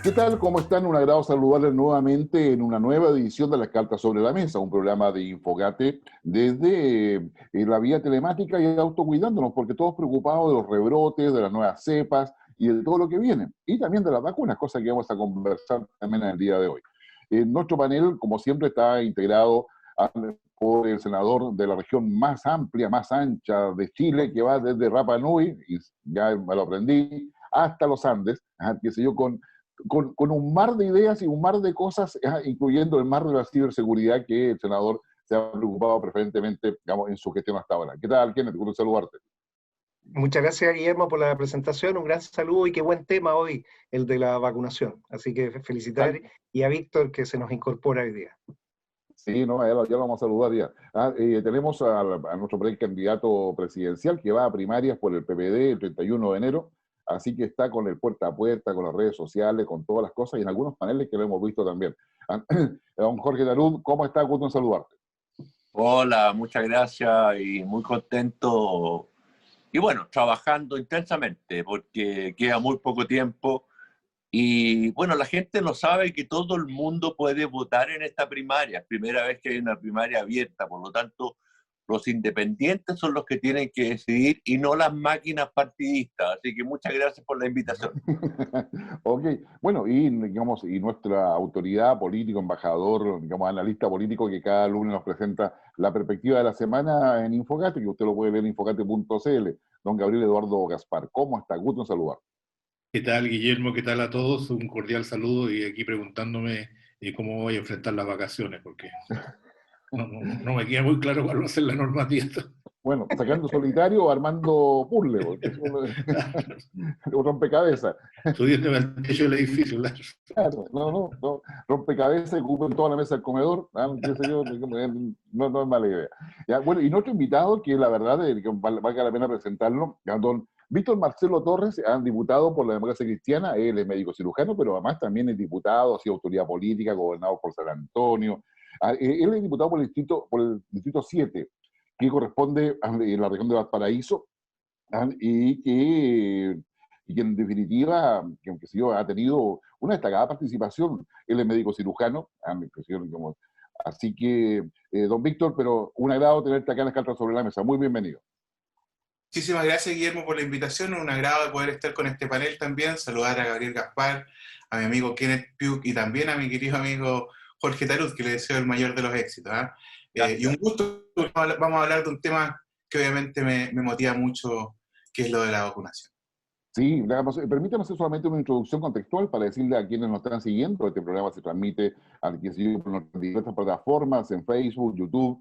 ¿Qué tal? ¿Cómo están? Un agrado saludarles nuevamente en una nueva edición de Las Cartas sobre la Mesa, un programa de Infogate desde la vía telemática y autocuidándonos, porque todos preocupados de los rebrotes, de las nuevas cepas y de todo lo que viene. Y también de las vacunas, cosa que vamos a conversar también en el día de hoy. Nuestro panel, como siempre, está integrado por el senador de la región más amplia, más ancha de Chile, que va desde Rapa Nui, y ya me lo aprendí, hasta los Andes, qué sé yo, con un mar de ideas y un mar de cosas, incluyendo el mar de la ciberseguridad que el senador se ha preocupado preferentemente, digamos, en su gestión hasta ahora. ¿Qué tal, Kenneth? Gusto saludarte. Muchas gracias, Guillermo, por la presentación. Un gran saludo y qué buen tema hoy, el de la vacunación. Así que felicitar y a Víctor que se nos incorpora hoy día. Sí, no, ya lo vamos a saludar ya. Tenemos a nuestro precandidato presidencial que va a primarias por el PPD el 31 de enero, así que está con el puerta a puerta, con las redes sociales, con todas las cosas y en algunos paneles que lo hemos visto también. Don Jorge Tarud, ¿cómo está? Gusto en saludarte. Hola, muchas gracias y muy contento. Y bueno, trabajando intensamente porque queda muy poco tiempo. Y bueno, la gente no sabe que todo el mundo puede votar en esta primaria. Es primera vez que hay una primaria abierta, por lo tanto, los independientes son los que tienen que decidir y no las máquinas partidistas. Así que muchas gracias por la invitación. Ok, bueno, y digamos, y nuestra autoridad político, embajador, digamos, analista político que cada lunes nos presenta la perspectiva de la semana en Infogate, que usted lo puede ver en infogate.cl, don Gabriel Eduardo Gaspar. ¿Cómo está? Gusto en saludar. ¿Qué tal, Guillermo? ¿Qué tal a todos? Un cordial saludo y aquí preguntándome cómo voy a enfrentar las vacaciones, porque no me queda muy claro cuál va a ser la normativa. Bueno, sacando solitario o armando puzzle, porque es un rompecabezas. Subiéndome al techo del edificio, claro. Claro, no, rompecabezas que ocupen toda la mesa del comedor, qué sé yo, no es mala idea. Ya, bueno, y nuestro invitado, que la verdad, que valga la pena presentarlo, don Víctor Marcelo Torres, diputado por la Democracia Cristiana, él es médico cirujano, pero además también es diputado, ha sido autoridad política, gobernador por San Antonio. Él es diputado por el distrito 7, que corresponde a la región de Valparaíso, y que en definitiva, que aunque sí, ha tenido una destacada participación, él es médico cirujano, así que, don Víctor, pero un agrado tenerte acá en las cartas sobre la mesa, muy bienvenido. Muchísimas gracias, Guillermo, por la invitación. Un agrado de poder estar con este panel también. Saludar a Gabriel Gaspar, a mi amigo Kenneth Piuk y también a mi querido amigo Jorge Tarut, que le deseo el mayor de los éxitos. Y un gusto. Vamos a hablar de un tema que obviamente me motiva mucho, que es lo de la vacunación. Sí, permítame hacer solamente una introducción contextual para decirle a quienes nos están siguiendo. Este programa se transmite por nuestras diversas plataformas, en Facebook, YouTube,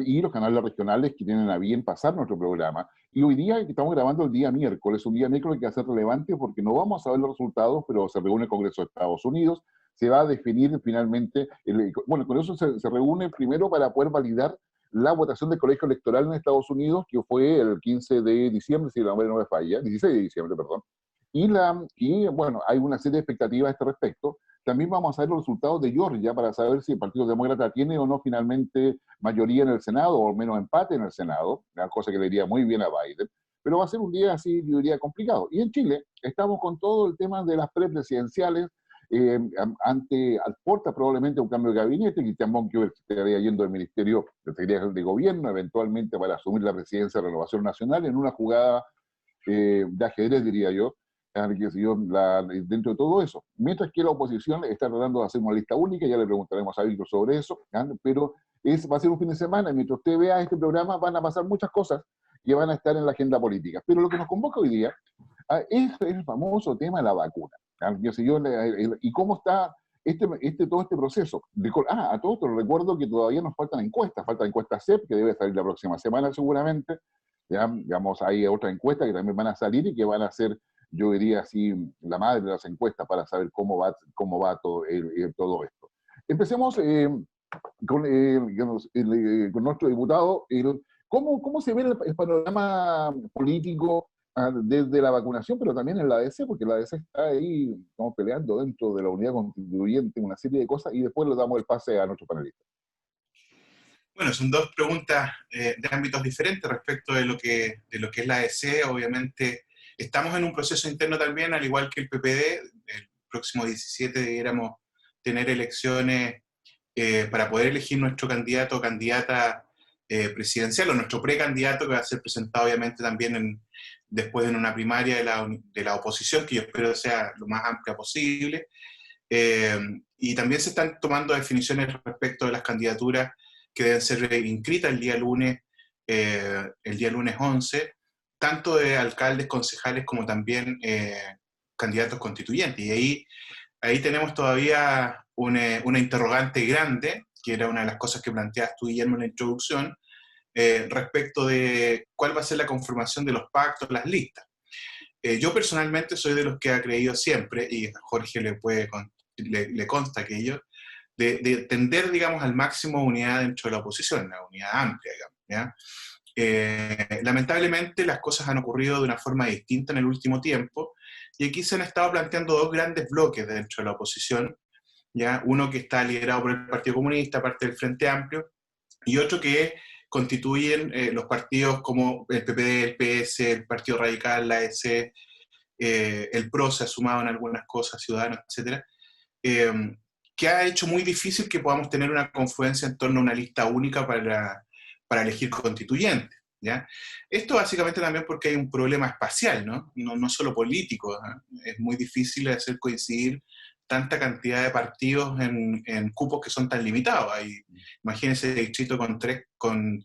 y los canales regionales que tienen a bien pasar nuestro programa. Y hoy día, que estamos grabando el día miércoles, un día miércoles que va a ser relevante porque no vamos a ver los resultados, pero se reúne el Congreso de Estados Unidos, se va a definir finalmente, bueno, el Congreso se reúne primero para poder validar la votación del colegio electoral en Estados Unidos, que fue el 15 de diciembre, si la memoria no me falla, 16 de diciembre, perdón. Y bueno, hay una serie de expectativas a este respecto. También vamos a ver los resultados de Georgia para saber si el Partido Demócrata tiene o no finalmente mayoría en el Senado, o al menos empate en el Senado, una cosa que le iría muy bien a Biden. Pero va a ser un día así, yo diría, complicado. Y en Chile estamos con todo el tema de las prepresidenciales, aporta probablemente un cambio de gabinete. Cristian Monkever estaría yendo del Ministerio de Secretaría de Gobierno, eventualmente para asumir la presidencia de Renovación Nacional, en una jugada de ajedrez, diría yo, dentro de todo eso. Mientras que la oposición está tratando de hacer una lista única, ya le preguntaremos a Víctor sobre eso, pero va a ser un fin de semana, y mientras usted vea este programa van a pasar muchas cosas que van a estar en la agenda política. Pero lo que nos convoca hoy día es el famoso tema de la vacuna. ¿Y cómo está todo este proceso? A todo esto recuerdo que todavía nos falta encuestas CEP, que debe salir la próxima semana seguramente. Ya, digamos, hay otras encuestas que también van a salir y que van a ser, yo diría así, la madre de las encuestas para saber cómo va todo esto. Empecemos con nuestro diputado. ¿Cómo se ve el panorama político desde la vacunación, pero también en la ADC? Porque la ADC está ahí, estamos peleando dentro de la unidad constituyente, una serie de cosas, y después le damos el pase a nuestro panelista. Bueno, son dos preguntas de ámbitos diferentes respecto de lo que es la ADC. Obviamente estamos en un proceso interno también, al igual que el PPD, el próximo 17 debiéramos tener elecciones para poder elegir nuestro candidato o candidata presidencial, o nuestro precandidato, que va a ser presentado obviamente también después en una primaria de la oposición, que yo espero sea lo más amplia posible. Y también se están tomando definiciones respecto de las candidaturas que deben ser inscritas el día lunes 11, tanto de alcaldes, concejales, como también candidatos constituyentes. Y ahí tenemos todavía una interrogante grande, que era una de las cosas que planteabas tú, Guillermo, en la introducción, respecto de cuál va a ser la conformación de los pactos, las listas. Yo personalmente soy de los que ha creído siempre, y a Jorge le consta aquello, de tender, digamos, al máximo unidad dentro de la oposición, una unidad amplia, digamos, ¿ya? Lamentablemente las cosas han ocurrido de una forma distinta en el último tiempo, y aquí se han estado planteando dos grandes bloques dentro de la oposición, ¿ya? Uno que está liderado por el Partido Comunista, parte del Frente Amplio, y otro que constituyen los partidos como el PPD, el PS, el Partido Radical, la AEC, el PRO se ha sumado en algunas cosas, Ciudadanos, etc., que ha hecho muy difícil que podamos tener una confluencia en torno a una lista única para elegir constituyentes, ¿ya? Esto básicamente también porque hay un problema espacial, ¿no? No solo político, ¿eh? Es muy difícil hacer coincidir tanta cantidad de partidos en cupos que son tan limitados. Imagínense el distrito con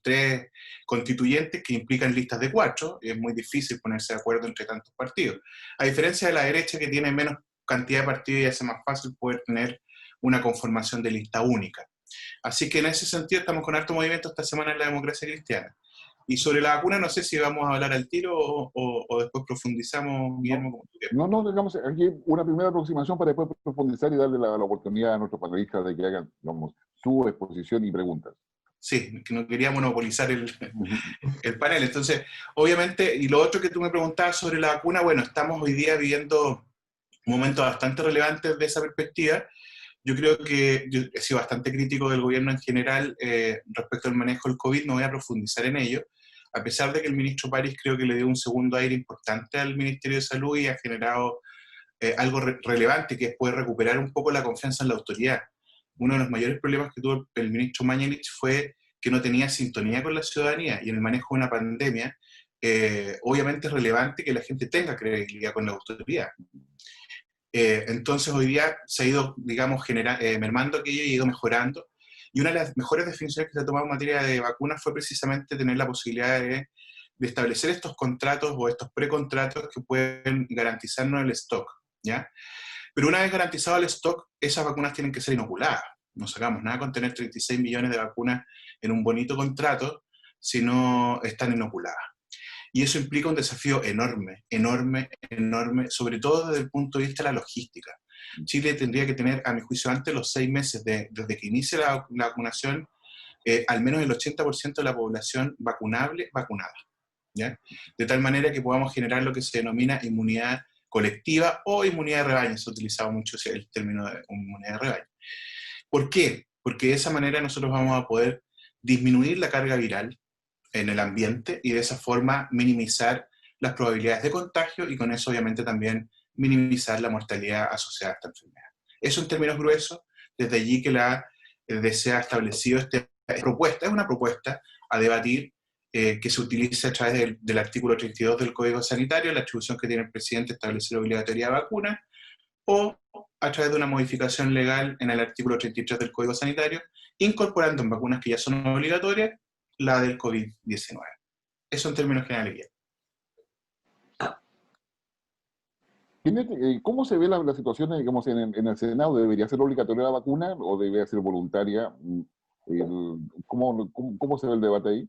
tres constituyentes que implican listas de 4, y es muy difícil ponerse de acuerdo entre tantos partidos. A diferencia de la derecha, que tiene menos cantidad de partidos y hace más fácil poder tener una conformación de lista única. Así que en ese sentido estamos con harto movimiento esta semana en la democracia cristiana. Y sobre la vacuna, no sé si vamos a hablar al tiro o después profundizamos, Guillermo, como tú quieras. No, digamos, aquí una primera aproximación para después profundizar y darle la oportunidad a nuestros panelistas de que hagan, digamos, su exposición y preguntas. Sí, que no quería monopolizar el panel. Entonces, obviamente, y lo otro que tú me preguntabas sobre la vacuna, bueno, estamos hoy día viviendo momentos bastante relevantes de esa perspectiva. Yo creo que yo he sido bastante crítico del gobierno en general respecto al manejo del COVID, no voy a profundizar en ello, a pesar de que el ministro París creo que le dio un segundo aire importante al Ministerio de Salud y ha generado algo relevante, que es poder recuperar un poco la confianza en la autoridad. Uno de los mayores problemas que tuvo el ministro Mañalich fue que no tenía sintonía con la ciudadanía, y en el manejo de una pandemia, obviamente es relevante que la gente tenga credibilidad con la autoridad. Entonces hoy día se ha ido, digamos, mermando aquello y ha ido mejorando. Y una de las mejores definiciones que se ha tomado en materia de vacunas fue precisamente tener la posibilidad de establecer estos contratos o estos precontratos que pueden garantizarnos el stock, ¿ya? Pero una vez garantizado el stock, esas vacunas tienen que ser inoculadas. No sacamos nada con tener 36 millones de vacunas en un bonito contrato si no están inoculadas. Y eso implica un desafío enorme, sobre todo desde el punto de vista de la logística. Chile tendría que tener, a mi juicio, antes de los 6 meses desde que inicie la vacunación, al menos el 80% de la población vacunable, vacunada, ¿ya? De tal manera que podamos generar lo que se denomina inmunidad colectiva o inmunidad de rebaño. Se ha utilizado mucho el término de inmunidad de rebaño. ¿Por qué? Porque de esa manera nosotros vamos a poder disminuir la carga viral en el ambiente y de esa forma minimizar las probabilidades de contagio y con eso obviamente también minimizar la mortalidad asociada a esta enfermedad. Eso en términos gruesos, desde allí que la se ha establecido esta propuesta, es una propuesta a debatir que se utiliza a través del artículo 32 del Código Sanitario, la atribución que tiene el presidente de establecer la obligatoriedad de vacunas, o a través de una modificación legal en el artículo 33 del Código Sanitario, incorporando en vacunas que ya son obligatorias la del COVID-19. Eso en términos generales. ¿Cómo se ve la situación, digamos, en el Senado? ¿Debería ser obligatoria la vacuna o debería ser voluntaria? ¿Cómo se ve el debate ahí?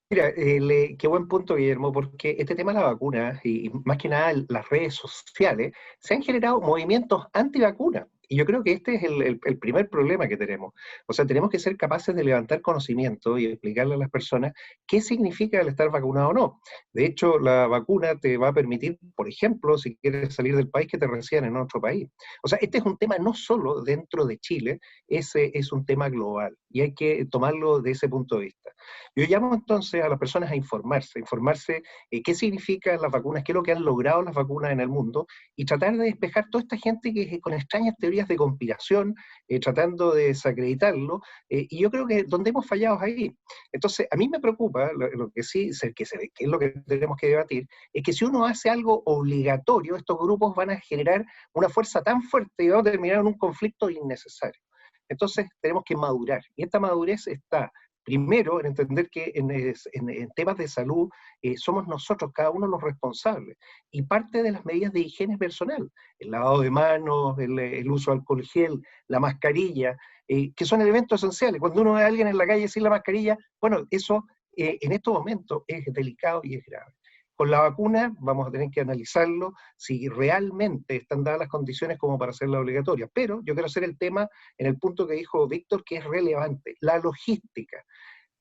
Mira, qué buen punto, Guillermo, porque este tema de la vacuna, y más que nada las redes sociales, se han generado movimientos antivacunas. Y yo creo que este es el primer problema que tenemos. O sea, tenemos que ser capaces de levantar conocimiento y explicarle a las personas qué significa el estar vacunado o no. De hecho, la vacuna te va a permitir, por ejemplo, si quieres salir del país, que te reciban en otro país. O sea, este es un tema no solo dentro de Chile, es un tema global. y hay que tomarlo de ese punto de vista. Yo llamo entonces a las personas a informarse qué significan las vacunas, qué es lo que han logrado las vacunas en el mundo, y tratar de despejar toda esta gente que con extrañas teorías de conspiración, tratando de desacreditarlo, y yo creo que donde hemos fallado es ahí. Entonces, a mí me preocupa, lo que sí, que es lo que tenemos que debatir, es que si uno hace algo obligatorio, estos grupos van a generar una fuerza tan fuerte y vamos a terminar en un conflicto innecesario. Entonces tenemos que madurar, y esta madurez está primero en entender que en temas de salud somos nosotros, cada uno los responsables, y parte de las medidas de higiene personal, el lavado de manos, el uso de alcohol gel, la mascarilla, que son elementos esenciales. Cuando uno ve a alguien en la calle sin la mascarilla, bueno, eso en estos momentos es delicado y es grave. Con la vacuna vamos a tener que analizarlo si realmente están dadas las condiciones como para hacerla obligatoria. Pero yo quiero hacer el tema en el punto que dijo Víctor, que es relevante, la logística.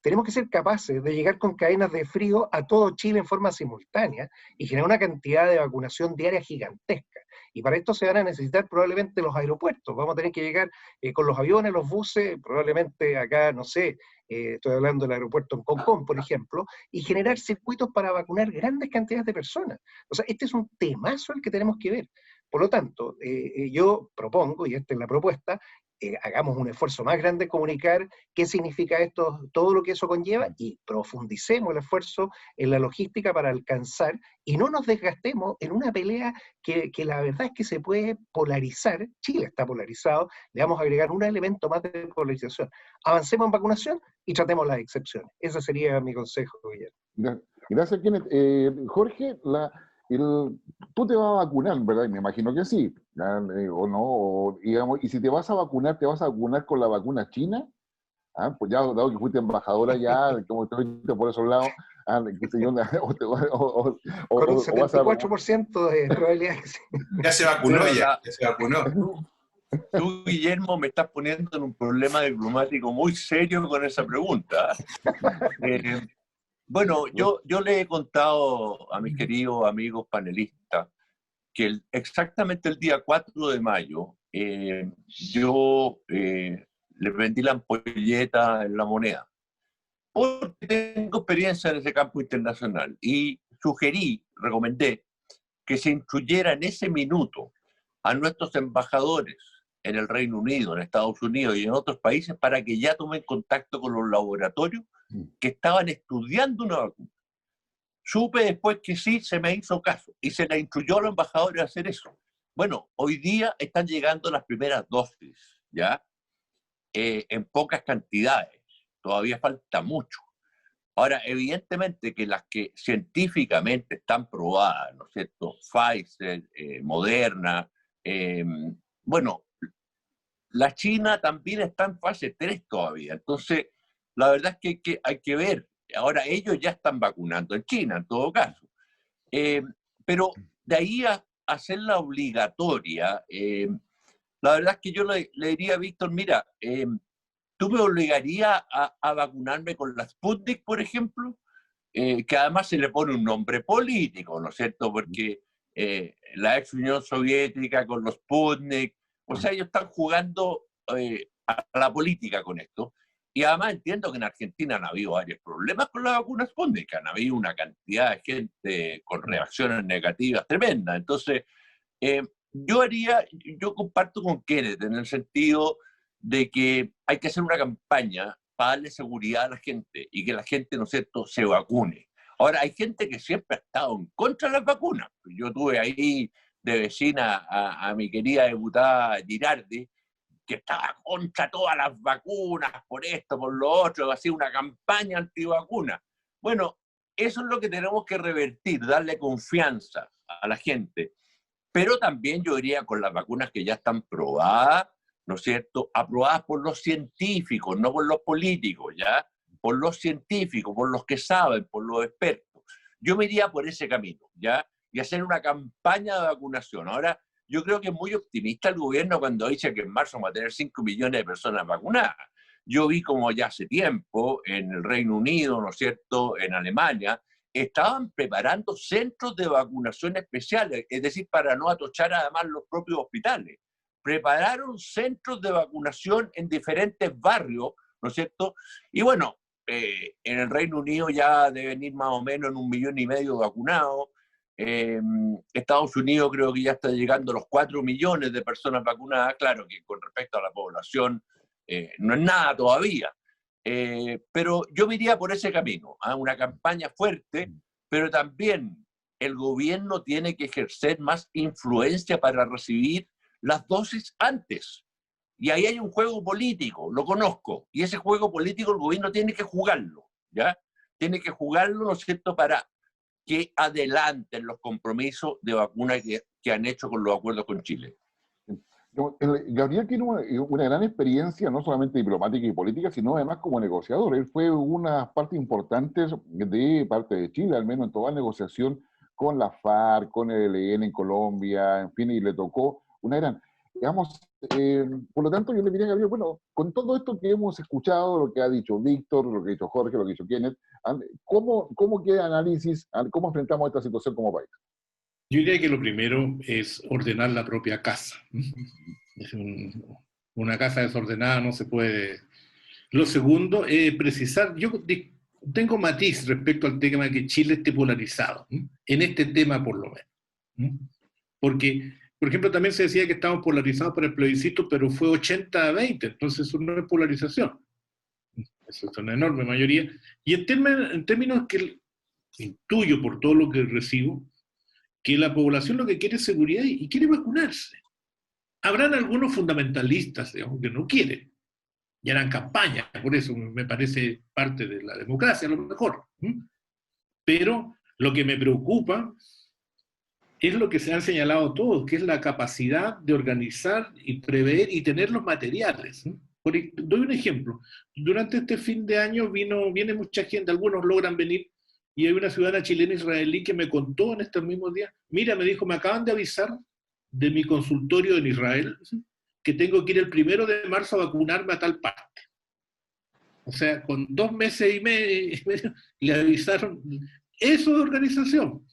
Tenemos que ser capaces de llegar con cadenas de frío a todo Chile en forma simultánea y generar una cantidad de vacunación diaria gigantesca. Y para esto se van a necesitar probablemente los aeropuertos. Vamos a tener que llegar con los aviones, los buses, probablemente acá, no sé, estoy hablando del aeropuerto en Concón, por ejemplo, y generar circuitos para vacunar grandes cantidades de personas. O sea, este es un temazo el que tenemos que ver. Por lo tanto, yo propongo, y esta es la propuesta, hagamos un esfuerzo más grande en comunicar qué significa esto, todo lo que eso conlleva, y profundicemos el esfuerzo en la logística para alcanzar, y no nos desgastemos en una pelea que la verdad es que se puede polarizar. Chile está polarizado, le vamos a agregar un elemento más de polarización. Avancemos en vacunación y tratemos las excepciones. Ese sería mi consejo, Guillermo. Gracias, Kenneth. Jorge, tú te vas a vacunar, ¿verdad? Me imagino que sí, o no, digamos, y si te vas a vacunar con la vacuna china. Pues ya, dado que fuiste embajadora ya, como te viste por esos lados, con un 74% de probabilidad que sí. Ya se vacunó, ya se vacunó. Tú, Guillermo, me estás poniendo en un problema diplomático muy serio con esa pregunta. Bueno, yo le he contado a mis queridos amigos panelistas que exactamente el día 4 de mayo yo le vendí la ampolleta en La Moneda, porque tengo experiencia en ese campo internacional y recomendé que se instruyera en ese minuto a nuestros embajadores en el Reino Unido, en Estados Unidos y en otros países para que ya tomen contacto con los laboratorios que estaban estudiando una vacuna. Supe después que sí, se me hizo caso y se le instruyó a los embajadores a hacer eso. Bueno, hoy día están llegando las primeras dosis, ¿ya? En pocas cantidades, todavía falta mucho. Ahora, evidentemente que las que científicamente están probadas, ¿no es cierto? Pfizer, Moderna, bueno, la China también está en fase 3 todavía, entonces la verdad es que hay que ver. Ahora ellos ya están vacunando en China, en todo caso. Pero de ahí a hacerla obligatoria, la verdad es que yo le diría a Víctor, mira, ¿tú me obligarías a vacunarme con la Sputnik, por ejemplo? Que además se le pone un nombre político, ¿no es cierto? Porque la ex Unión Soviética con los Sputnik, o sea, ellos están jugando a la política con esto. Y además entiendo que en Argentina han habido varios problemas con la vacuna Sputnik, han habido una cantidad de gente con reacciones negativas tremendas. Entonces, yo comparto con Kenneth en el sentido de que hay que hacer una campaña para darle seguridad a la gente y que la gente, ¿no es cierto?, se vacune. Ahora, hay gente que siempre ha estado en contra de las vacunas. Yo tuve ahí de vecina a mi querida diputada Girardi, que estaba contra todas las vacunas, por esto, por lo otro, hacía una campaña antivacuna. Bueno, eso es lo que tenemos que revertir, darle confianza a la gente. Pero también yo diría con las vacunas que ya están probadas, ¿no es cierto?, aprobadas por los científicos, no por los políticos, ¿ya? Por los científicos, por los que saben, por los expertos. Yo me iría por ese camino, ¿ya? Y hacer una campaña de vacunación. Ahora, yo creo que es muy optimista el gobierno cuando dice que en marzo vamos a tener 5 millones de personas vacunadas. Yo vi como ya hace tiempo en el Reino Unido, ¿no es cierto?, en Alemania, estaban preparando centros de vacunación especiales, es decir, para no atochar además los propios hospitales. Prepararon centros de vacunación en diferentes barrios ¿no es cierto? Y bueno, en el Reino Unido ya deben ir más o menos en 1,5 millones vacunados. Estados Unidos creo que ya está llegando a los 4 millones de personas vacunadas. Claro que con respecto a la población no es nada todavía. Pero yo me iría por ese camino, una campaña fuerte, pero también el gobierno tiene que ejercer más influencia para recibir las dosis antes. Y ahí hay un juego político, lo conozco, y ese juego político el gobierno tiene que jugarlo, ¿ya? Tiene que jugarlo, ¿no es cierto?, para que adelanten los compromisos de vacuna que han hecho con los acuerdos con Chile. Gabriel tiene una gran experiencia, no solamente diplomática y política, sino además como negociador. Él fue una parte importante de parte de Chile, al menos en toda la negociación con la FARC, con el ELN en Colombia, en fin, y le tocó una gran... Digamos, por lo tanto, yo le diría a Gabriel, bueno, con todo esto que hemos escuchado, lo que ha dicho Víctor, lo que ha dicho Jorge, lo que ha dicho Kenneth, ¿cómo queda el análisis? ¿Cómo enfrentamos esta situación como país? Yo diría que lo primero es ordenar la propia casa. Una casa desordenada no se puede. Lo segundo es precisar, yo tengo matiz respecto al tema de que Chile esté polarizado, en este tema por lo menos. Porque, por ejemplo, también se decía que estábamos polarizados por el plebiscito, pero fue 80-20, entonces eso no es polarización. Eso es una enorme mayoría. Y en términos que intuyo por todo lo que recibo, que la población lo que quiere es seguridad y quiere vacunarse. Habrán algunos fundamentalistas, digamos, que no quieren, y harán campaña, por eso me parece parte de la democracia, a lo mejor. Pero lo que me preocupa es lo que se han señalado todos, que es la capacidad de organizar y prever y tener los materiales. Doy un ejemplo. Durante este fin de año viene mucha gente, algunos logran venir, y hay una ciudadana chilena israelí que me contó en estos mismos días, mira, me dijo, me acaban de avisar de mi consultorio en Israel que tengo que ir el 1 de marzo a vacunarme a tal parte. O sea, con 2 meses y medio le avisaron. Eso es organización.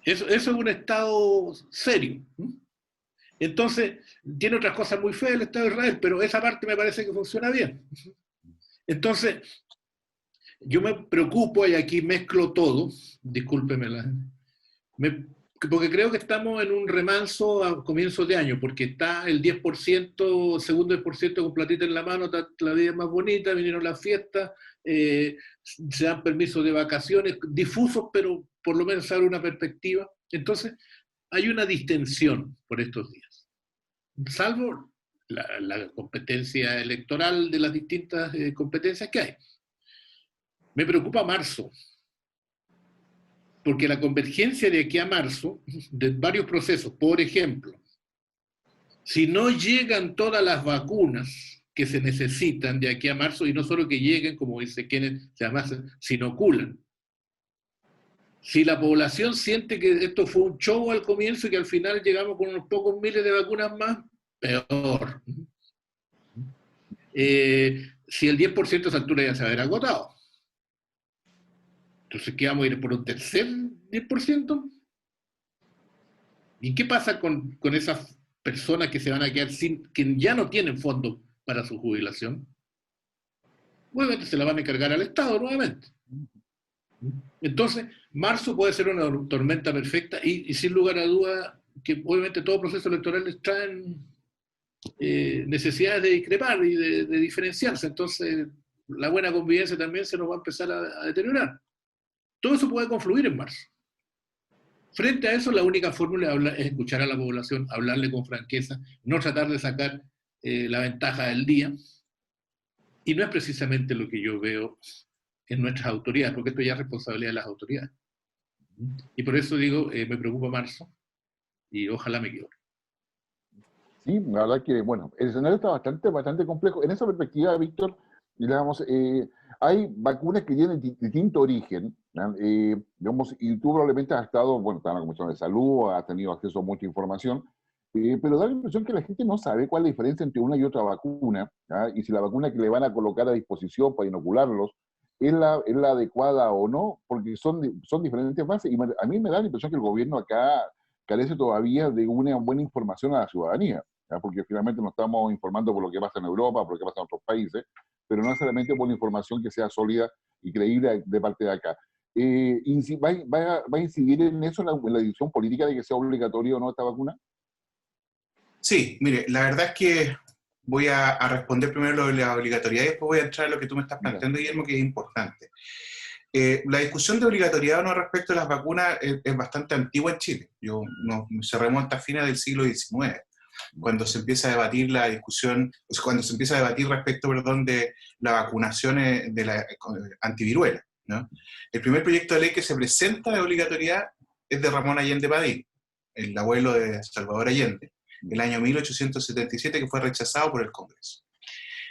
Eso es un Estado serio. Entonces, tiene otras cosas muy feas el Estado de Israel, pero esa parte me parece que funciona bien. Entonces, yo me preocupo, y aquí mezclo todo, discúlpemela, porque creo que estamos en un remanso a comienzos de año, porque está el 10%, segundo 10% con platita en la mano, está la vida más bonita, vinieron las fiestas, se dan permisos de vacaciones, difusos, pero por lo menos abre una perspectiva. Entonces, hay una distensión por estos días. Salvo la competencia electoral de las distintas competencias que hay. Me preocupa marzo, porque la convergencia de aquí a marzo, de varios procesos, por ejemplo, si no llegan todas las vacunas que se necesitan de aquí a marzo, y no solo que lleguen, como dice Kenneth, además se inoculan. Si la población siente que esto fue un show al comienzo y que al final llegamos con unos pocos miles de vacunas más, peor. Si el 10% de esa altura ya se va a haber agotado. Entonces, ¿qué vamos a ir por un tercer 10%? ¿Y qué pasa con esas personas que se van a quedar que ya no tienen fondos para su jubilación? Obviamente se la van a encargar al Estado nuevamente. Entonces, marzo puede ser una tormenta perfecta y sin lugar a duda que obviamente todo proceso electoral traen necesidades de discrepar y de diferenciarse. Entonces, la buena convivencia también se nos va a empezar a deteriorar. Todo eso puede confluir en marzo. Frente a eso, la única fórmula es escuchar a la población, hablarle con franqueza, no tratar de sacar la ventaja del día. Y no es precisamente lo que yo veo en nuestras autoridades, porque esto ya es responsabilidad de las autoridades. Y por eso digo, me preocupa marzo, y ojalá me equivoque. Sí, la verdad que, bueno, el escenario está bastante complejo. En esa perspectiva, Víctor, digamos, hay vacunas que tienen distinto origen, digamos, y tú probablemente has estado, bueno, estás en la Comisión de Salud, has tenido acceso a mucha información, pero da la impresión que la gente no sabe cuál es la diferencia entre una y otra vacuna, ¿ya? Y si la vacuna que le van a colocar a disposición para inocularlos es la adecuada o no, porque son diferentes fases, y a mí me da la impresión que el gobierno acá carece todavía de una buena información a la ciudadanía. ¿ya? Porque finalmente nos estamos informando por lo que pasa en Europa, por lo que pasa en otros países, pero no necesariamente por la información que sea sólida y creíble de parte de acá. ¿Va a incidir en eso, en la decisión política de que sea obligatorio o no esta vacuna? Sí, mire, la verdad es que voy a responder primero lo de la obligatoriedad y después voy a entrar a lo que tú me estás planteando, Guillermo, que es importante. La discusión de obligatoriedad o no respecto a las vacunas es bastante antigua en Chile. Se remonta a fines del siglo XIX, cuando se empieza a debatir la discusión, cuando se empieza a debatir respecto, perdón, de la vacunación de la antiviruela, ¿no? El primer proyecto de ley que se presenta de obligatoriedad es de Ramón Allende Padín, el abuelo de Salvador Allende, el año 1877, que fue rechazado por el Congreso.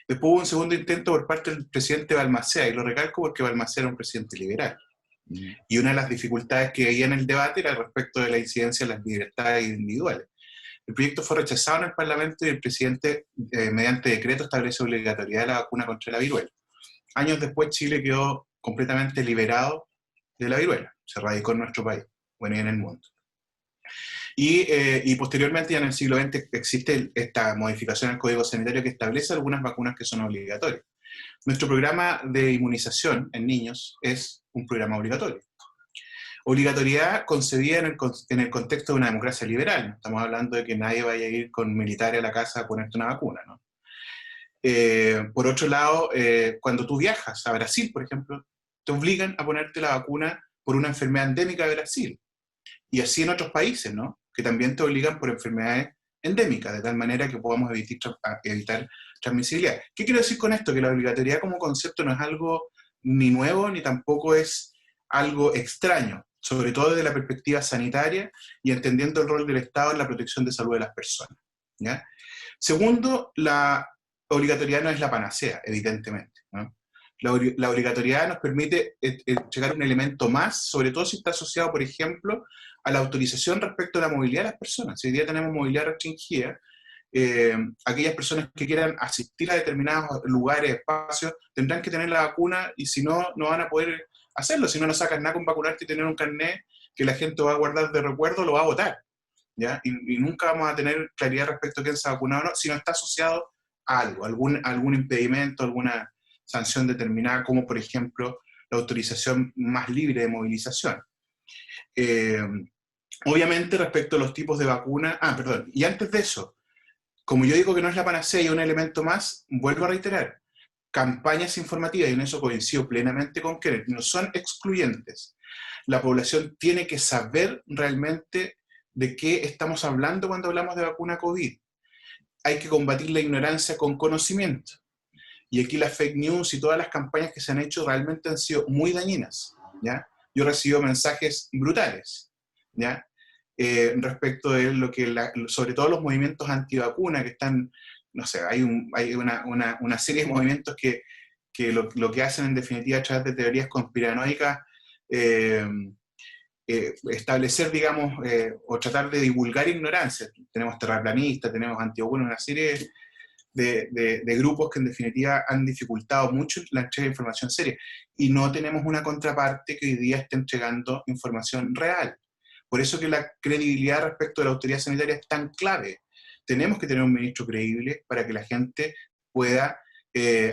Después hubo un segundo intento por parte del presidente Balmaceda, y lo recalco porque Balmaceda era un presidente liberal. Y una de las dificultades que veía en el debate era respecto de la incidencia de las libertades individuales. El proyecto fue rechazado en el Parlamento y el presidente, mediante decreto, establece obligatoriedad de la vacuna contra la viruela. Años después, Chile quedó completamente liberado de la viruela. Se radicó en nuestro país, bueno, y en el mundo. Y posteriormente, ya en el siglo XX, existe esta modificación al Código Sanitario que establece algunas vacunas que son obligatorias. Nuestro programa de inmunización en niños es un programa obligatorio. Obligatoriedad concebida en el contexto de una democracia liberal. No estamos hablando de que nadie vaya a ir con militares a la casa a ponerte una vacuna, ¿no? Por otro lado, cuando tú viajas a Brasil, por ejemplo, te obligan a ponerte la vacuna por una enfermedad endémica de Brasil. Y así en otros países, ¿no? Que también te obligan por enfermedades endémicas, de tal manera que podamos evitar transmisibilidad. ¿Qué quiero decir con esto? Que la obligatoriedad como concepto no es algo ni nuevo, ni tampoco es algo extraño, sobre todo desde la perspectiva sanitaria y entendiendo el rol del Estado en la protección de salud de las personas, ¿ya? Segundo, la obligatoriedad no es la panacea, evidentemente, ¿no? La obligatoriedad nos permite llegar a un elemento más, sobre todo si está asociado, por ejemplo, a la autorización respecto a la movilidad de las personas. Si hoy día tenemos movilidad restringida, aquellas personas que quieran asistir a determinados lugares, espacios, tendrán que tener la vacuna y si no, no van a poder hacerlo. Si no, no sacas nada con vacunarte y tener un carnet que la gente va a guardar de recuerdo, lo va a votar, ¿ya? Y nunca vamos a tener claridad respecto a quién se ha vacunado o no, si no está asociado a algo, algún impedimento, alguna sanción determinada, como por ejemplo la autorización más libre de movilización. Obviamente respecto a los tipos de vacuna, y antes de eso, como yo digo que no es la panacea y un elemento más, vuelvo a reiterar, campañas informativas, y en eso coincido plenamente con Kenneth, no son excluyentes. La población tiene que saber realmente de qué estamos hablando cuando hablamos de vacuna COVID. Hay que combatir la ignorancia con conocimiento. Y aquí las fake news y todas las campañas que se han hecho realmente han sido muy dañinas, ¿ya? Yo recibo mensajes brutales, ¿ya? Respecto de lo que, sobre todo los movimientos antivacuna que están, no sé, hay una serie de movimientos que lo que hacen en definitiva a través de teorías conspiranoicas, establecer, digamos, o tratar de divulgar ignorancia. Tenemos terraplanistas, tenemos antivacunas, una serie de grupos que en definitiva han dificultado mucho la entrega de información seria. Y no tenemos una contraparte que hoy día esté entregando información real. Por eso que la credibilidad respecto de la autoridad sanitaria es tan clave. Tenemos que tener un ministro creíble para que la gente pueda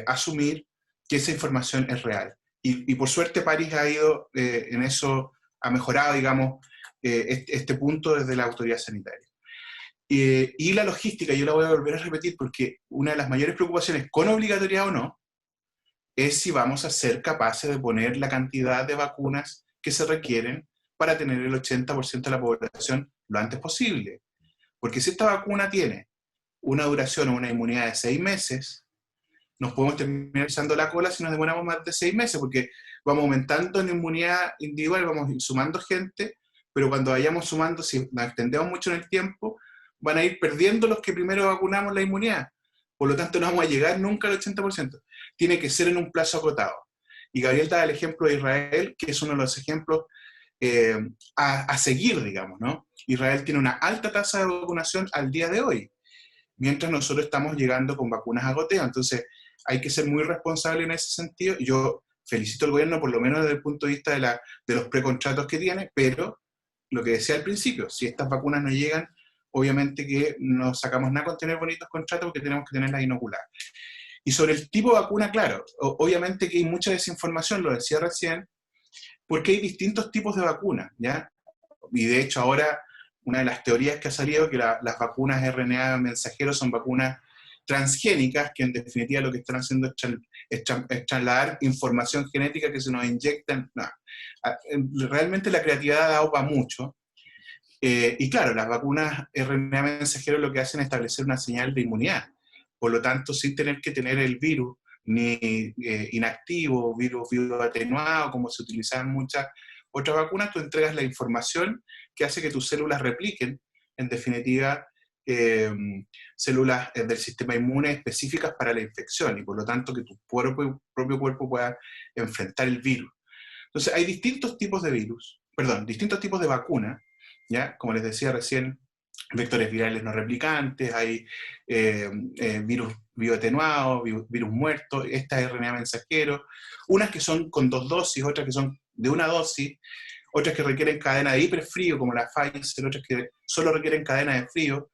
asumir que esa información es real. Y por suerte París ha ido en eso, ha mejorado, digamos, este punto desde la autoridad sanitaria. Y la logística, yo la voy a volver a repetir porque una de las mayores preocupaciones, con obligatoriedad o no, es si vamos a ser capaces de poner la cantidad de vacunas que se requieren para tener el 80% de la población lo antes posible. Porque si esta vacuna tiene una duración o una inmunidad de 6 meses, nos podemos terminar echando la cola si nos demoramos más de 6 meses, porque vamos aumentando en inmunidad individual, vamos sumando gente, pero cuando vayamos sumando, si nos extendemos mucho en el tiempo, van a ir perdiendo los que primero vacunamos la inmunidad. Por lo tanto, no vamos a llegar nunca al 80%. Tiene que ser en un plazo acotado. Y Gabriel da el ejemplo de Israel, que es uno de los ejemplos a seguir, digamos, ¿no? Israel tiene una alta tasa de vacunación al día de hoy, mientras nosotros estamos llegando con vacunas a goteo. Entonces, hay que ser muy responsable en ese sentido. Yo felicito al gobierno, por lo menos desde el punto de vista de los precontratos que tiene, pero lo que decía al principio, si estas vacunas no llegan, obviamente que no sacamos nada con tener bonitos contratos porque tenemos que tenerlas inoculadas. Y sobre el tipo de vacuna, claro, obviamente que hay mucha desinformación, lo decía recién, porque hay distintos tipos de vacunas, ¿ya? Y de hecho ahora una de las teorías que ha salido es que las vacunas RNA mensajeros son vacunas transgénicas, que en definitiva lo que están haciendo es trasladar información genética que se nos inyecta. No. Realmente la creatividad ha dado para mucho. Y claro, las vacunas RNA mensajeros lo que hacen es establecer una señal de inmunidad. Por lo tanto, sin tener que tener el virus ni inactivo, virus atenuado, como se utilizaban muchas otras vacunas, tú entregas la información que hace que tus células repliquen, en definitiva, células del sistema inmune específicas para la infección, y por lo tanto que tu propio cuerpo pueda enfrentar el virus. Entonces, hay distintos tipos de distintos tipos de vacunas, ¿ya? Como les decía recién, vectores virales no replicantes, hay virus bioatenuados, virus muertos, estas RNA mensajeros, unas que son con 2 dosis, otras que son de 1 dosis, otras que requieren cadena de hiperfrío, como la Pfizer, otras que solo requieren cadena de frío.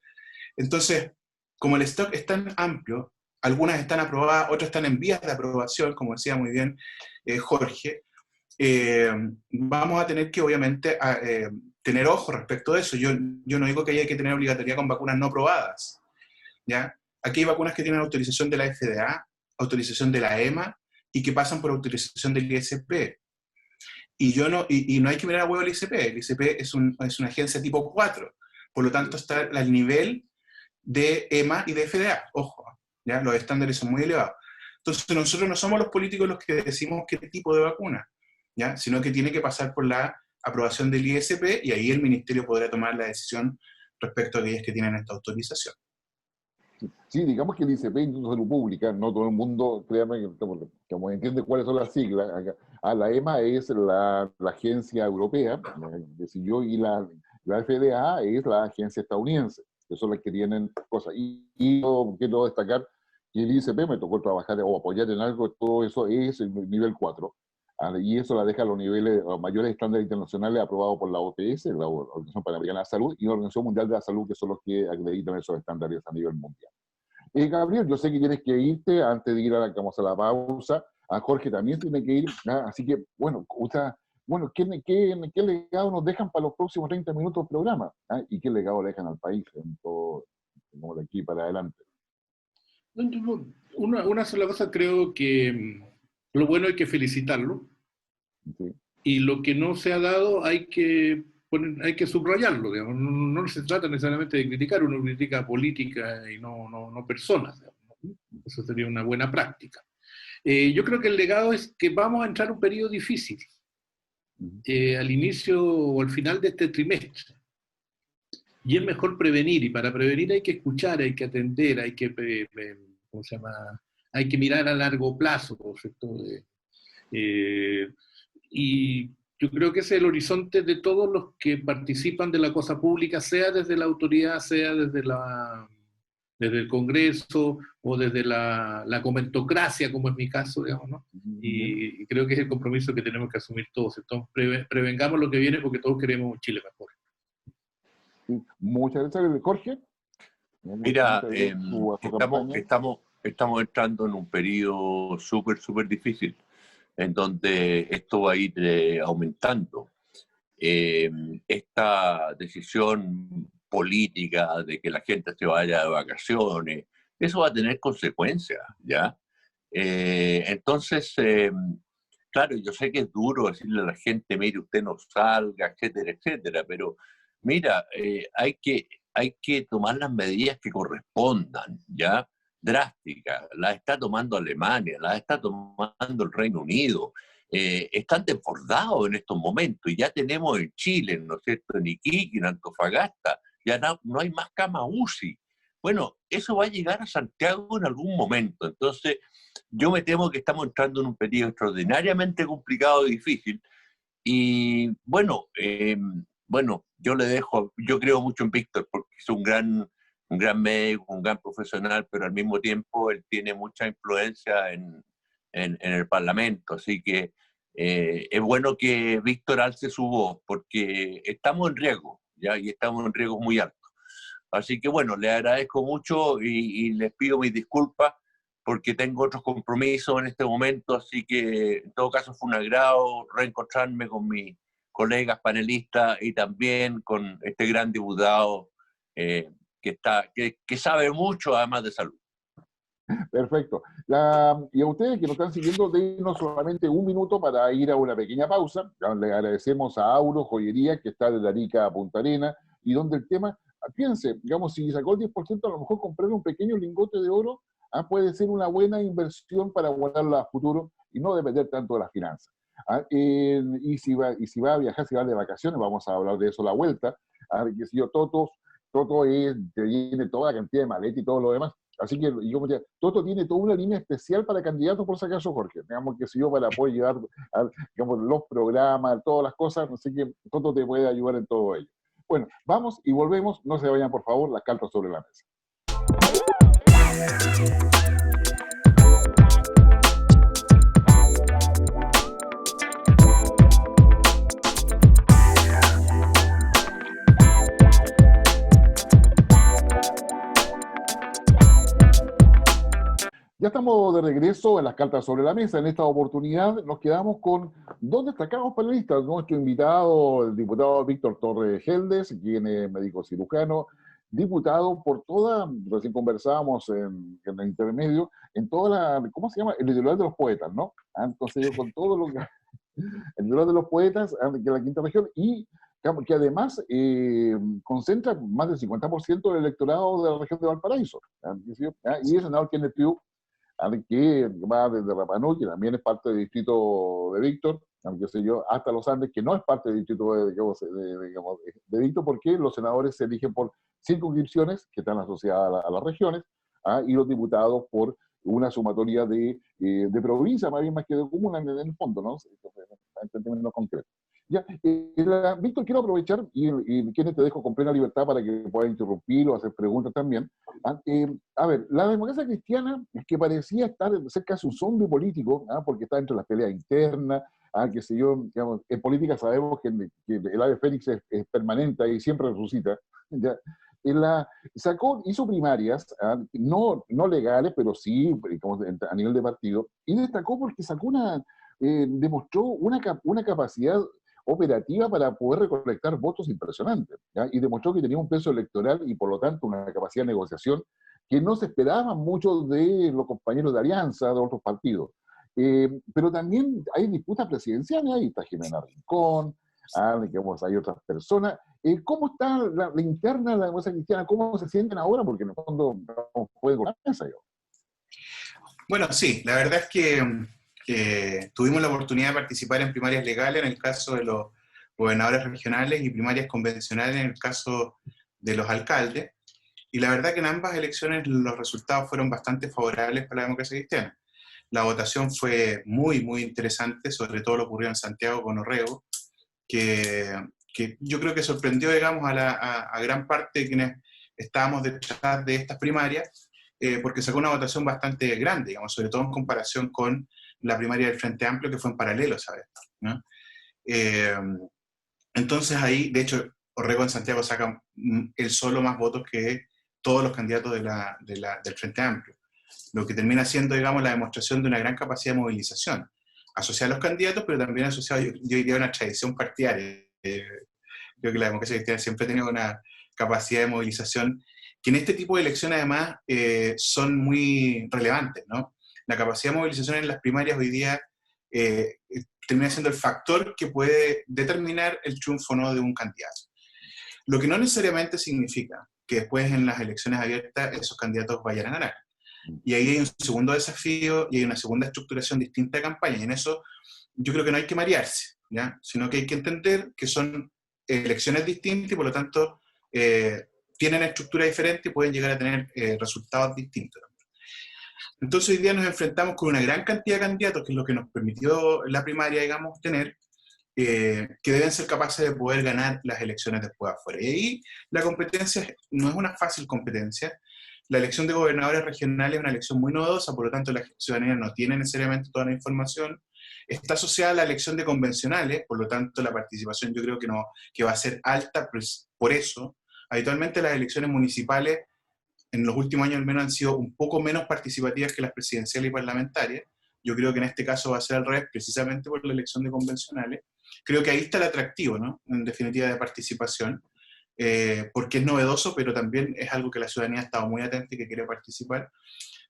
Entonces, como el stock es tan amplio, algunas están aprobadas, otras están en vías de aprobación, como decía muy bien Jorge, vamos a tener que, obviamente, tener ojo respecto a eso. Yo no digo que haya que tener obligatoriedad con vacunas no probadas, ¿ya? Aquí hay vacunas que tienen autorización de la FDA, autorización de la EMA, y que pasan por autorización del ISP. Y no hay que mirar a huevo el ISP. El ISP es una agencia tipo 4, por lo tanto está al nivel de EMA y de FDA, ojo, ¿ya? Los estándares son muy elevados. Entonces nosotros no somos los políticos los que decimos qué tipo de vacuna, ¿ya? Sino que tiene que pasar por la aprobación del ISP, y ahí el ministerio podrá tomar la decisión respecto a aquellas que tienen esta autorización. Sí, digamos que el ICP, Instituto de Salud Pública, no todo el mundo, créanme, como entiende cuáles son las siglas. La EMA es la agencia europea, decidió, y la FDA es la agencia estadounidense, que son las que tienen cosas. Y yo quiero destacar que el ICP me tocó trabajar o apoyar en algo, todo eso es el nivel 4. Y eso la deja a los niveles, a los mayores estándares internacionales aprobados por la OPS, la Organización Panamericana de la Salud, y la Organización Mundial de la Salud, que son los que acreditan esos estándares a nivel mundial. Gabriel, yo sé que tienes que irte antes de ir a la pausa. A Jorge también tiene que ir. Así que, bueno, ¿qué legado nos dejan para los próximos 30 minutos del programa? ¿Y qué legado le dejan al país en todo, como de aquí para adelante? Una sola cosa, creo que lo bueno hay que felicitarlo. Sí. Y lo que no se ha dado hay que subrayarlo, digamos. No se trata necesariamente de criticar, uno critica política y no personas, digamos. Eso sería una buena práctica. Yo creo que el legado es que vamos a entrar en un periodo difícil, al inicio o al final de este trimestre. Y es mejor prevenir, y para prevenir hay que escuchar, hay que atender, hay que, hay que mirar a largo plazo, ¿no es cierto? Y yo creo que ese es el horizonte de todos los que participan de la cosa pública, sea desde la autoridad, sea desde el Congreso o desde la comentocracia, como es mi caso, digamos, ¿no? Y creo que es el compromiso que tenemos que asumir todos. Entonces, prevengamos lo que viene, porque todos queremos un Chile mejor. Muchas gracias, Jorge. Mira, estamos entrando en un periodo súper difícil, en donde esto va a ir aumentando. Esta decisión política de que la gente se vaya de vacaciones, eso va a tener consecuencias, ¿ya? Entonces, claro, yo sé que es duro decirle a la gente, mire, usted no salga, etcétera, pero mira, hay que tomar las medidas que correspondan, ¿ya? Drásticas. Las está tomando Alemania, las está tomando el Reino Unido. Están desbordados en estos momentos, y ya tenemos en Chile, ¿no es cierto?, en Iquique, en Antofagasta, ya no hay más camas UCI. Bueno, eso va a llegar a Santiago en algún momento. Entonces, yo me temo que estamos entrando en un periodo extraordinariamente complicado y difícil. Y bueno, yo creo mucho en Víctor, porque es un gran médico, un gran profesional, pero al mismo tiempo él tiene mucha influencia en el Parlamento, así que es bueno que Víctor alce su voz, porque estamos en riesgo, ¿ya? Y estamos en riesgo muy alto. Así que bueno, les agradezco mucho y les pido mis disculpas porque tengo otros compromisos en este momento, así que en todo caso fue un agrado reencontrarme con mis colegas panelistas y también con este gran diputado que sabe mucho además de salud. Perfecto. Y a ustedes que nos están siguiendo, denos solamente un minuto para ir a una pequeña pausa. Le agradecemos a Auro Joyería, que está de Arica a Punta Arenas, y donde el tema, fíjense, digamos, si sacó el 10%, a lo mejor comprar un pequeño lingote de oro puede ser una buena inversión para guardarla a futuro y no depender tanto de las finanzas. Y si va a viajar, si va de vacaciones, vamos a hablar de eso a la vuelta. Que si yo, Toto te viene toda la cantidad de maleta y todo lo demás. Así que yo, Toto tiene toda una línea especial para candidatos, por si acaso, Jorge. Digamos que si yo para poder llevar digamos, los programas, todas las cosas, así que Toto te puede ayudar en todo ello. Bueno, vamos y volvemos. No se vayan, por favor, las cartas sobre la mesa. Ya estamos de regreso en las cartas sobre la mesa. En esta oportunidad nos quedamos con dos destacados panelistas. Nuestro invitado, el diputado Víctor Torres Geldes, quien es médico cirujano, diputado por toda, recién conversábamos en el intermedio, en toda la, ¿cómo se llama? El editorial de los poetas, ¿no? Entonces yo con todo lo que... El editorial de los poetas de la quinta región y que además concentra más del 50% del electorado de la región de Valparaíso. Y el senador Kenneth Pugh, que va desde Rapa Nui, que también es parte del distrito de Víctor, aunque sé yo, hasta Los Andes, que no es parte del distrito de Víctor, porque los senadores se eligen por circunscripciones que están asociadas a las regiones, y los diputados por una sumatoria de provincia, más bien más que de comuna en el fondo, ¿no? En términos concretos. Ya, Víctor, quiero aprovechar, y quienes te dejo con plena libertad para que puedas interrumpir o hacer preguntas también. A ver, la democracia cristiana es que parecía ser casi un zombie político, porque está entre las peleas internas, que sé yo, digamos, en política sabemos que el ave fénix es permanente y siempre resucita. ¿Ya? Hizo primarias, no legales, pero sí a nivel de partido, y destacó porque demostró una capacidad operativa para poder recolectar votos impresionantes, ¿ya? Y demostró que tenía un peso electoral y por lo tanto una capacidad de negociación que no se esperaba mucho de los compañeros de alianza de otros partidos. Pero también hay disputas presidenciales, ahí está Jimena Rincón, hay otras personas. ¿Cómo está la interna de la democracia cristiana? ¿Cómo se sienten ahora? Porque en el fondo no puede con la mesa. Bueno, sí, la verdad es que tuvimos la oportunidad de participar en primarias legales en el caso de los gobernadores regionales y primarias convencionales en el caso de los alcaldes. Y la verdad que en ambas elecciones los resultados fueron bastante favorables para la democracia cristiana. La votación fue muy, muy interesante, sobre todo lo ocurrió en Santiago con Orrego, que yo creo que sorprendió, digamos, a gran parte de quienes estábamos detrás de estas primarias, porque sacó una votación bastante grande, digamos, sobre todo en comparación con la primaria del Frente Amplio, que fue en paralelo, ¿sabes? ¿No? Entonces ahí, de hecho, Orrego en Santiago saca él solo más votos que todos los candidatos del Frente Amplio, lo que termina siendo, digamos, la demostración de una gran capacidad de movilización, asociada a los candidatos, pero también asociada, yo diría, a una tradición partidaria. Creo que la democracia cristiana siempre ha tenido una capacidad de movilización que en este tipo de elecciones además son muy relevantes, ¿no? La capacidad de movilización en las primarias hoy día termina siendo el factor que puede determinar el triunfo o no de un candidato. Lo que no necesariamente significa que después en las elecciones abiertas esos candidatos vayan a ganar. Y ahí hay un segundo desafío y hay una segunda estructuración distinta de campaña. Y en eso yo creo que no hay que marearse, ¿ya? Sino que hay que entender que son elecciones distintas y por lo tanto tienen estructura diferente y pueden llegar a tener resultados distintos. Entonces hoy día nos enfrentamos con una gran cantidad de candidatos, que es lo que nos permitió la primaria, digamos, tener, que deben ser capaces de poder ganar las elecciones después afuera. Y ahí la competencia no es una fácil competencia. La elección de gobernadores regionales es una elección muy novedosa, por lo tanto la ciudadanía no tiene necesariamente toda la información. Está asociada a la elección de convencionales, por lo tanto la participación yo creo que va a ser alta por eso, Habitualmente las elecciones municipales en los últimos años al menos han sido un poco menos participativas que las presidenciales y parlamentarias. Yo creo que en este caso va a ser al revés, precisamente por la elección de convencionales. Creo que ahí está el atractivo, ¿no? En definitiva, de participación, porque es novedoso, pero también es algo que la ciudadanía ha estado muy atenta y que quiere participar,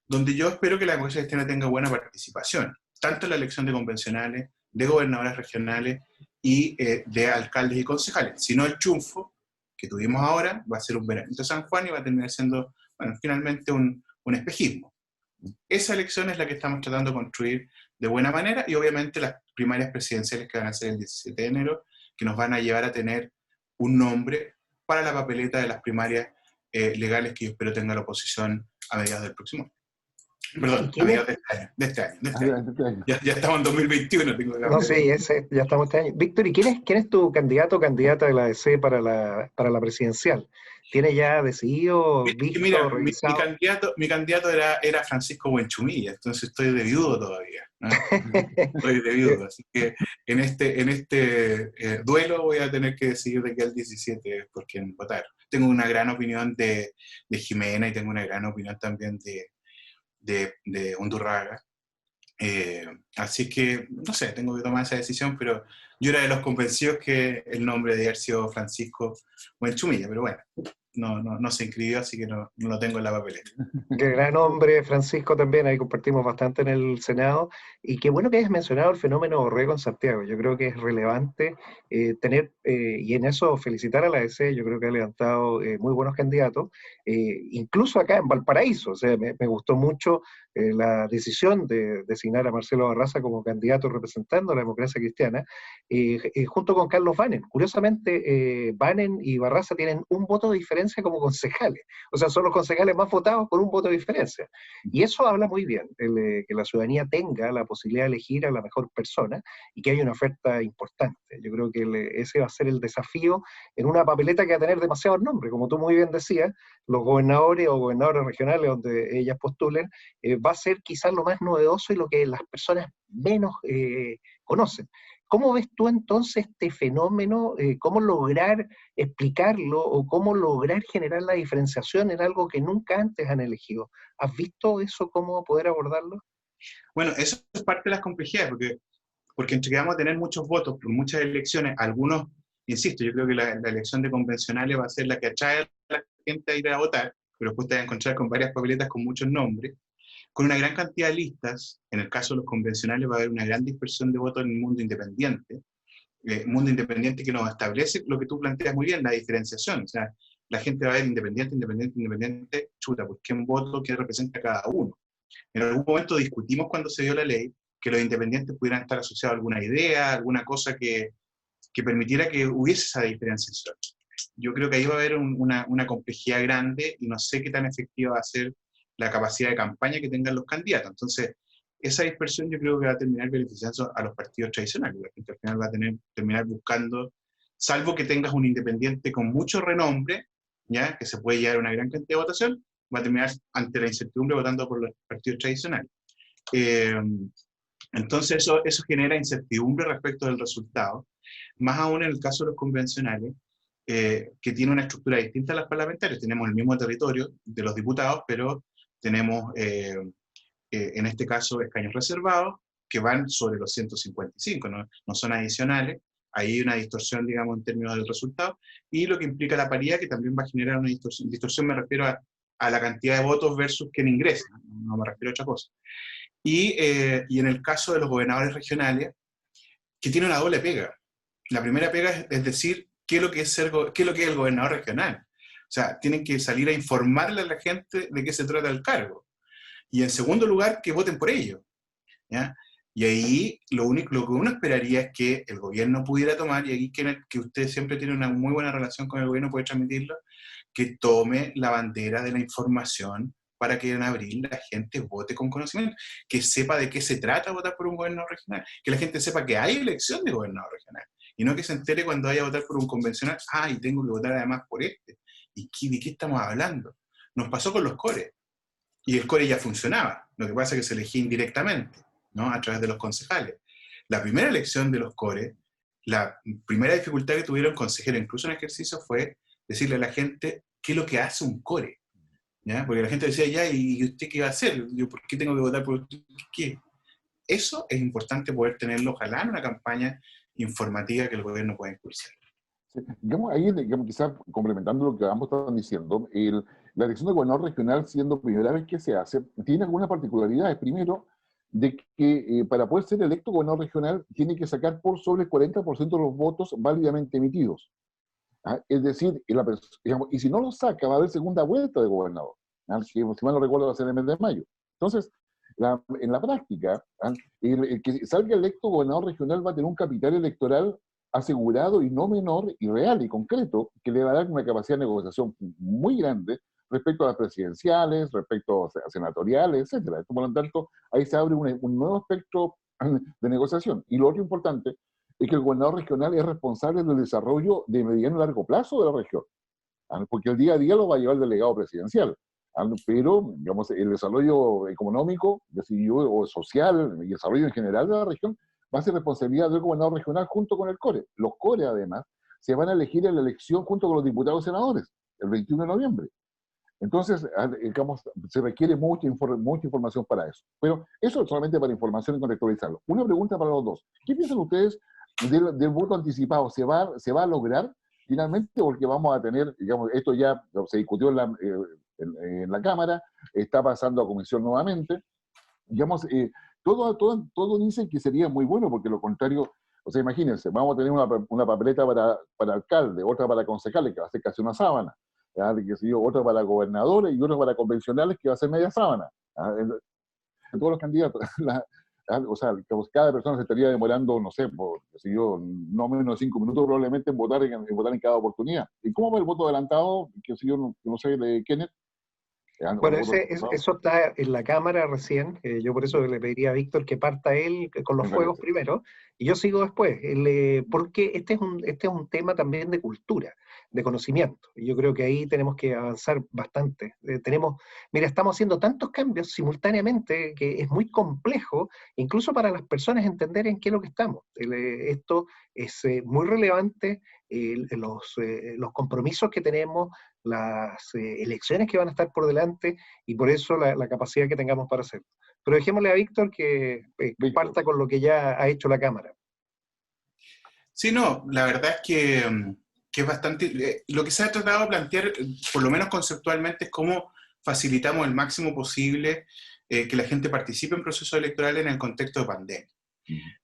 donde yo espero que la democracia cristiana tenga buena participación, tanto en la elección de convencionales, de gobernadores regionales y de alcaldes y concejales. Si no, el triunfo que tuvimos ahora va a ser un veranito de San Juan y va a terminar siendo, bueno, finalmente un espejismo. Esa elección es la que estamos tratando de construir de buena manera, y obviamente las primarias presidenciales que van a ser el 17 de enero, que nos van a llevar a tener un nombre para la papeleta de las primarias legales que yo espero tenga la oposición a mediados del próximo año. Perdón, a mediados de este año. Ya estamos en 2021. No, sí, ya estamos este año. Víctor, ¿y quién es tu candidato o candidata de la ADC para la presidencial? ¿Tienes ya decidido, visto, mira, revisado? mi candidato era Francisco Buenchumilla, entonces estoy de viudo todavía, ¿no? Estoy de viudo, así que en este duelo voy a tener que decidir de que al 17 por quién votar. Tengo una gran opinión de Jimena y tengo una gran opinión también de Undurraga. Así que, no sé, tengo que tomar esa decisión, pero yo era de los convencidos que el nombre de haber sido Francisco Buenchumilla, pero bueno, no se inscribió, así que no lo tengo en la papeleta. Qué gran hombre, Francisco, también, ahí compartimos bastante en el Senado, y qué bueno que hayas mencionado el fenómeno Orrego en Santiago. Yo creo que es relevante tener, y en eso felicitar a la ADC. Yo creo que ha levantado muy buenos candidatos, incluso acá en Valparaíso. O sea, me gustó mucho la decisión de designar a Marcelo Barraza como candidato representando a la democracia cristiana, junto con Carlos Banen. Curiosamente, Banen y Barraza tienen un voto de diferencia como concejales, o sea, son los concejales más votados con un voto de diferencia, y eso habla muy bien, que la ciudadanía tenga la posibilidad de elegir a la mejor persona y que haya una oferta importante. Yo creo que ese va a ser el desafío en una papeleta que va a tener demasiados nombres, como tú muy bien decías, los gobernadores o gobernadores regionales donde ellas postulen, va a ser quizás lo más novedoso y lo que las personas menos conocen. ¿Cómo ves tú entonces este fenómeno? ¿Cómo lograr explicarlo o cómo lograr generar la diferenciación en algo que nunca antes han elegido? ¿Has visto eso, cómo poder abordarlo? Bueno, eso es parte de las complejidades, porque entre que vamos a tener muchos votos por muchas elecciones, algunos, insisto, yo creo que la elección de convencionales va a ser la que atrae a la gente a ir a votar, pero después te vas a encontrar con varias papeletas con muchos nombres, con una gran cantidad de listas. En el caso de los convencionales va a haber una gran dispersión de votos en el mundo independiente que nos establece lo que tú planteas muy bien, la diferenciación. O sea, la gente va a ver independiente, chuta, pues ¿quién voto, qué representa cada uno? En algún momento discutimos cuando se dio la ley que los independientes pudieran estar asociados a alguna idea, alguna cosa que permitiera que hubiese esa diferenciación. Yo creo que ahí va a haber una complejidad grande y no sé qué tan efectiva va a ser la capacidad de campaña que tengan los candidatos. Entonces, esa dispersión yo creo que va a terminar beneficiando a los partidos tradicionales. La gente al final va a terminar buscando, salvo que tengas un independiente con mucho renombre, ¿ya? Que se puede llevar a una gran cantidad de votación, va a terminar ante la incertidumbre votando por los partidos tradicionales. Entonces eso genera incertidumbre respecto del resultado, más aún en el caso de los convencionales, que tiene una estructura distinta a las parlamentarias. Tenemos el mismo territorio de los diputados, pero tenemos en este caso escaños reservados que van sobre los 155, no son adicionales. Ahí hay una distorsión, digamos, en términos del resultado, y lo que implica la paridad, que también va a generar una distorsión. Distorsión me refiero a la cantidad de votos versus quien ingresa, no me refiero a otra cosa. Y en el caso de los gobernadores regionales, que tiene una doble pega. La primera pega es decir, qué es lo que es el gobernador regional. O sea, tienen que salir a informarle a la gente de qué se trata el cargo. Y en segundo lugar, que voten por ello, ¿ya? Y ahí lo que uno esperaría es que el gobierno pudiera tomar, y aquí que usted siempre tiene una muy buena relación con el gobierno, puede transmitirlo, que tome la bandera de la información para que en abril la gente vote con conocimiento, que sepa de qué se trata votar por un gobernador regional, que la gente sepa que hay elección de gobernador regional, y no que se entere cuando vaya a votar por un convencional, y tengo que votar además por este. ¿Y de qué estamos hablando? Nos pasó con los cores, y el core ya funcionaba, lo que pasa es que se elegía indirectamente, ¿no? A través de los concejales. La primera elección de los cores, la primera dificultad que tuvieron consejeros, incluso en ejercicio, fue decirle a la gente qué es lo que hace un core. ¿Ya? Porque la gente decía, ya, ¿y usted qué va a hacer? Yo, ¿por qué tengo que votar por usted? ¿Qué? Eso es importante poder tenerlo, ojalá, en una campaña informativa que el gobierno pueda impulsar. Sí, digamos, ahí, digamos, quizás complementando lo que ambos estaban diciendo, la elección de gobernador regional, siendo primera vez que se hace, tiene algunas particularidades. Primero, de que para poder ser electo gobernador regional tiene que sacar por sobre el 40% de los votos válidamente emitidos. ¿Ah? Es decir, digamos, y si no lo saca, va a haber segunda vuelta de gobernador. ¿Ah? Si mal no recuerdo, va a ser en el mes de mayo. Entonces, en la práctica, ¿ah? El que salga electo gobernador regional va a tener un capital electoral asegurado y no menor, y real y concreto, que le va a dar una capacidad de negociación muy grande respecto a las presidenciales, respecto a senatoriales, etc. Por lo tanto, ahí se abre un nuevo espectro de negociación. Y lo otro importante es que el gobernador regional es responsable del desarrollo de mediano y largo plazo de la región, porque el día a día lo va a llevar el delegado presidencial, pero digamos, el desarrollo económico o social y el desarrollo en general de la región va a ser responsabilidad del gobernador regional junto con el CORE. Los CORE, además, se van a elegir en la elección junto con los diputados y senadores, el 21 de noviembre. Entonces, digamos, se requiere mucha información para eso. Pero eso es solamente para información y contextualizarlo. Una pregunta para los dos. ¿Qué piensan ustedes del voto anticipado? ¿Se va a lograr finalmente? Porque vamos a tener, digamos, esto ya se discutió en la Cámara, está pasando a comisión nuevamente. Digamos, todo dice que sería muy bueno, porque lo contrario, o sea, imagínense, vamos a tener una papeleta para alcalde, otra para concejales, que va a ser casi una sábana, ¿ya? Otra para gobernadores y otra para convencionales, que va a ser media sábana, ¿ya? En todos los candidatos. O sea, cada persona se estaría demorando, no sé, no menos de 5 minutos probablemente en votar en cada oportunidad. ¿Y cómo va el voto adelantado? No sé, de Kenneth. Bueno, eso está en la Cámara recién. Yo por eso le pediría a Víctor que parta él con los fuegos primero, y yo sigo después, porque este es un tema también de cultura, de conocimiento, y yo creo que ahí tenemos que avanzar bastante. Mira, estamos haciendo tantos cambios simultáneamente que es muy complejo, incluso para las personas, entender en qué es lo que estamos. Esto es muy relevante, los compromisos que tenemos, las elecciones que van a estar por delante, y por eso la capacidad que tengamos para hacerlo. Pero dejémosle a Víctor que parta con lo que ya ha hecho la Cámara. Sí, no, la verdad es que es bastante... lo que se ha tratado de plantear, por lo menos conceptualmente, es cómo facilitamos el máximo posible que la gente participe en procesos electorales en el contexto de pandemia.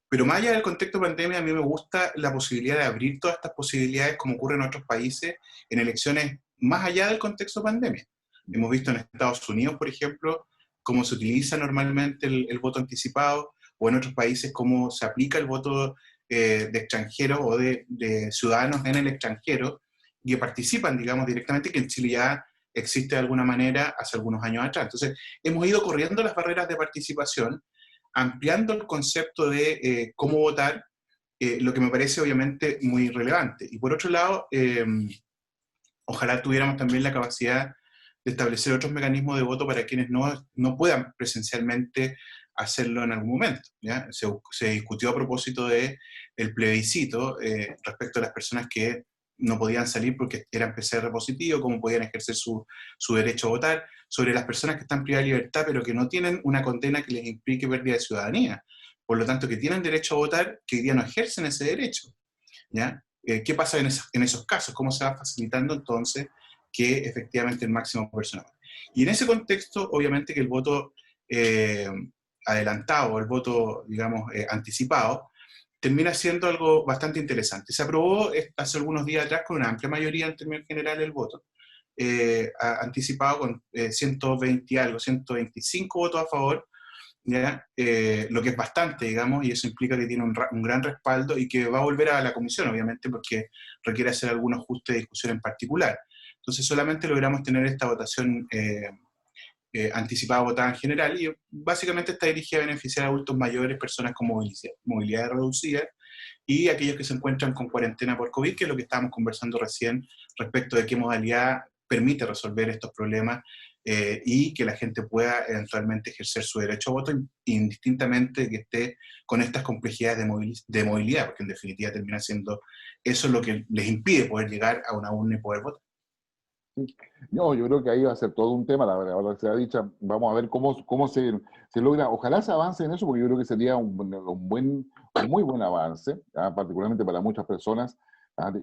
Pero más allá del contexto de pandemia, a mí me gusta la posibilidad de abrir todas estas posibilidades, como ocurre en otros países, en elecciones más allá del contexto de pandemia. Hemos visto en Estados Unidos, por ejemplo, cómo se utiliza normalmente el voto anticipado, o en otros países cómo se aplica el voto de extranjeros o de ciudadanos en el extranjero, que participan, digamos, directamente, que en Chile ya existe de alguna manera hace algunos años atrás. Entonces, hemos ido corriendo las barreras de participación, ampliando el concepto de cómo votar, lo que me parece obviamente muy relevante. Y por otro lado, ojalá tuviéramos también la capacidad de establecer otros mecanismos de voto para quienes no puedan presencialmente hacerlo en algún momento, ¿ya? Se discutió a propósito del plebiscito respecto a las personas que no podían salir porque eran PCR positivo, cómo podían ejercer su derecho a votar, sobre las personas que están privadas de libertad pero que no tienen una condena que les implique pérdida de ciudadanía, por lo tanto que tienen derecho a votar, que hoy día no ejercen ese derecho, ¿ya? ¿Qué pasa en esos casos? ¿Cómo se va facilitando entonces que efectivamente el máximo personal? Y en ese contexto, obviamente que el voto adelantado, o el voto, digamos, anticipado, termina siendo algo bastante interesante. Se aprobó hace algunos días atrás con una amplia mayoría en términos generales el voto anticipado con 120 algo, 125 votos a favor, ¿ya? Lo que es bastante, digamos, y eso implica que tiene un gran respaldo y que va a volver a la comisión, obviamente, porque requiere hacer algunos ajustes de discusión en particular. Entonces solamente logramos tener esta votación anticipada votada en general, y básicamente está dirigida a beneficiar a adultos mayores, personas con movilidad reducida, y aquellos que se encuentran con cuarentena por COVID, que es lo que estábamos conversando recién respecto de qué modalidad permite resolver estos problemas y que la gente pueda eventualmente ejercer su derecho a voto, indistintamente que esté con estas complejidades de movilidad, porque en definitiva termina siendo eso lo que les impide poder llegar a una urna y poder votar. Sí. No, yo creo que ahí va a ser todo un tema, la verdad se ha dicho, vamos a ver cómo se logra, ojalá se avance en eso, porque yo creo que sería un muy buen avance, particularmente para muchas personas,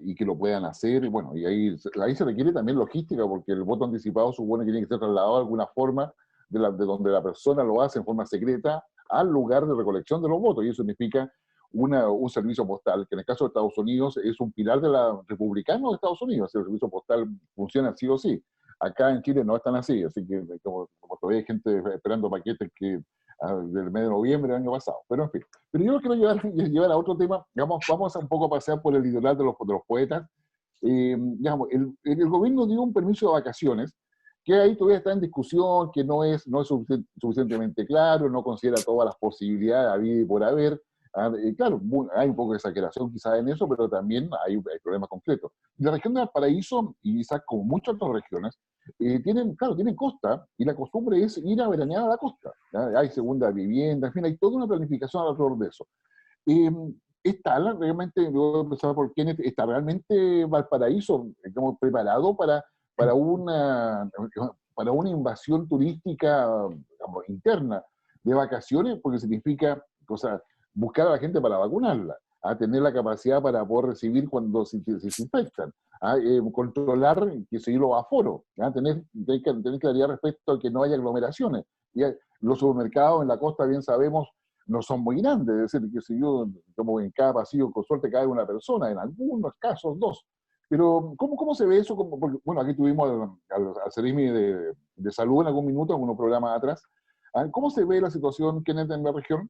y que lo puedan hacer, y bueno, y ahí se requiere también logística, porque el voto anticipado supone que tiene que ser trasladado de alguna forma de donde la persona lo hace en forma secreta al lugar de recolección de los votos, y eso significa un servicio postal, que en el caso de Estados Unidos es un pilar de la republicano de Estados Unidos, el servicio postal funciona sí o sí. Acá en Chile no es tan así, así que como todavía hay gente esperando paquetes del mes de noviembre del año pasado, pero en fin. Pero yo lo quiero llevar a otro tema, vamos a un poco a pasear por el litoral de los poetas. Digamos, el gobierno dio un permiso de vacaciones, que ahí todavía está en discusión, que no es suficientemente claro, no considera todas las posibilidades habidas y por haber. Claro, hay un poco de exageración quizás en eso, pero también hay problemas concretos. La región de Valparaíso, y quizás como muchas otras regiones, tienen costa, y la costumbre es ir a veranear a la costa. ¿Ya? Hay segunda vivienda, en fin, hay toda una planificación alrededor de eso. Realmente, yo pensaba por quién está realmente Valparaíso, digamos, preparado para una invasión turística, digamos, interna de vacaciones, porque significa, o sea, buscar a la gente para vacunarla, a tener la capacidad para poder recibir cuando se infectan, controlar que se los aforos, tener claridad respecto a que no haya aglomeraciones. Los supermercados en la costa, bien sabemos, no son muy grandes, es decir, que si yo, como en cada pasillo, con suerte cae una persona, en algunos casos dos. Pero, ¿cómo se ve eso? Porque, bueno, aquí tuvimos al Seremi de Salud en algún minuto, en unos programas atrás. ¿Cómo se ve la situación, Kenneth, en la región?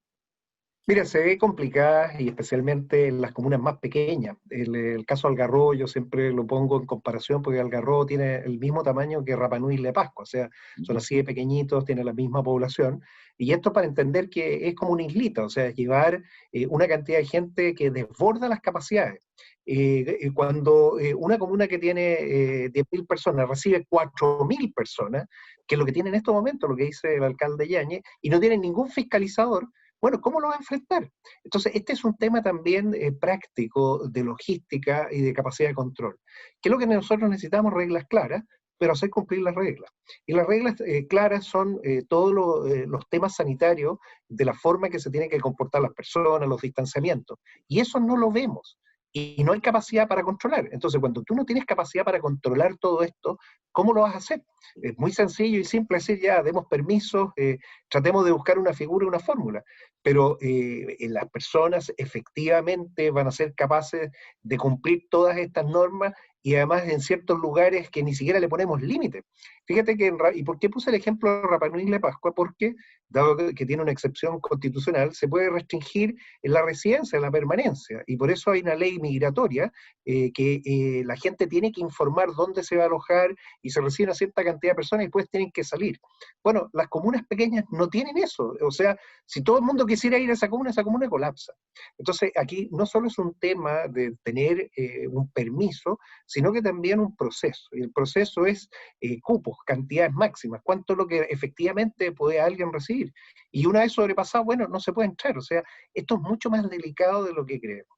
Mira, se ve complicada y especialmente en las comunas más pequeñas. El caso Algarrobo yo siempre lo pongo en comparación porque Algarrobo tiene el mismo tamaño que Rapa Nui y Le Pascua, o sea, son así de pequeñitos, tienen la misma población. Y esto para entender que es como una islita, o sea, llevar una cantidad de gente que desborda las capacidades. Cuando una comuna que tiene 10.000 personas recibe 4.000 personas, que es lo que tiene en estos momentos, lo que dice el alcalde Yáñez, y no tiene ningún fiscalizador, bueno, ¿cómo lo va a enfrentar? Entonces, este es un tema también práctico de logística y de capacidad de control. ¿Qué es lo que nosotros necesitamos? Reglas claras, pero hacer cumplir las reglas. Y las reglas claras son todos los temas sanitarios, de la forma que se tienen que comportar las personas, los distanciamientos. Y eso no lo vemos. Y no hay capacidad para controlar. Entonces, cuando tú no tienes capacidad para controlar todo esto, ¿cómo lo vas a hacer? Es muy sencillo y simple decir, ya, demos permisos, tratemos de buscar una figura, una fórmula, pero las personas efectivamente van a ser capaces de cumplir todas estas normas y además en ciertos lugares que ni siquiera le ponemos límite. Fíjate que, ¿y por qué puse el ejemplo de Rapa Nui y La Pascua? Porque, dado que tiene una excepción constitucional, se puede restringir en la residencia, en la permanencia, y por eso hay una ley migratoria que la gente tiene que informar dónde se va a alojar y se recibe una cierta cantidad de personas y después tienen que salir. Bueno, las comunas pequeñas no tienen eso, o sea, si todo el mundo quisiera ir a esa comuna colapsa. Entonces, aquí no solo es un tema de tener un permiso, sino que también un proceso. Y el proceso es cupos, cantidades máximas, cuánto es lo que efectivamente puede alguien recibir. Y una vez sobrepasado, bueno, no se puede entrar. O sea, esto es mucho más delicado de lo que creemos.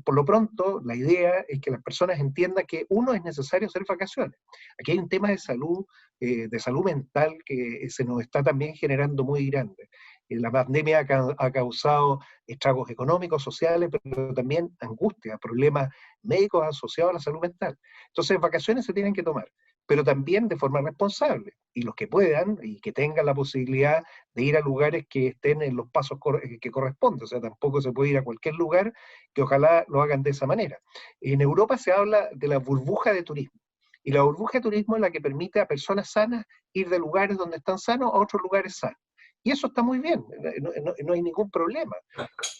Por lo pronto, la idea es que las personas entiendan que uno es necesario hacer vacaciones. Aquí hay un tema de salud mental que se nos está también generando muy grande. La pandemia ha causado estragos económicos, sociales, pero también angustia, problemas médicos asociados a la salud mental. Entonces, vacaciones se tienen que tomar, pero también de forma responsable. Y los que puedan y que tengan la posibilidad de ir a lugares que estén en los pasos que corresponden. O sea, tampoco se puede ir a cualquier lugar, que ojalá lo hagan de esa manera. En Europa se habla de la burbuja de turismo. Y la burbuja de turismo es la que permite a personas sanas ir de lugares donde están sanos a otros lugares sanos. Y eso está muy bien, no hay ningún problema.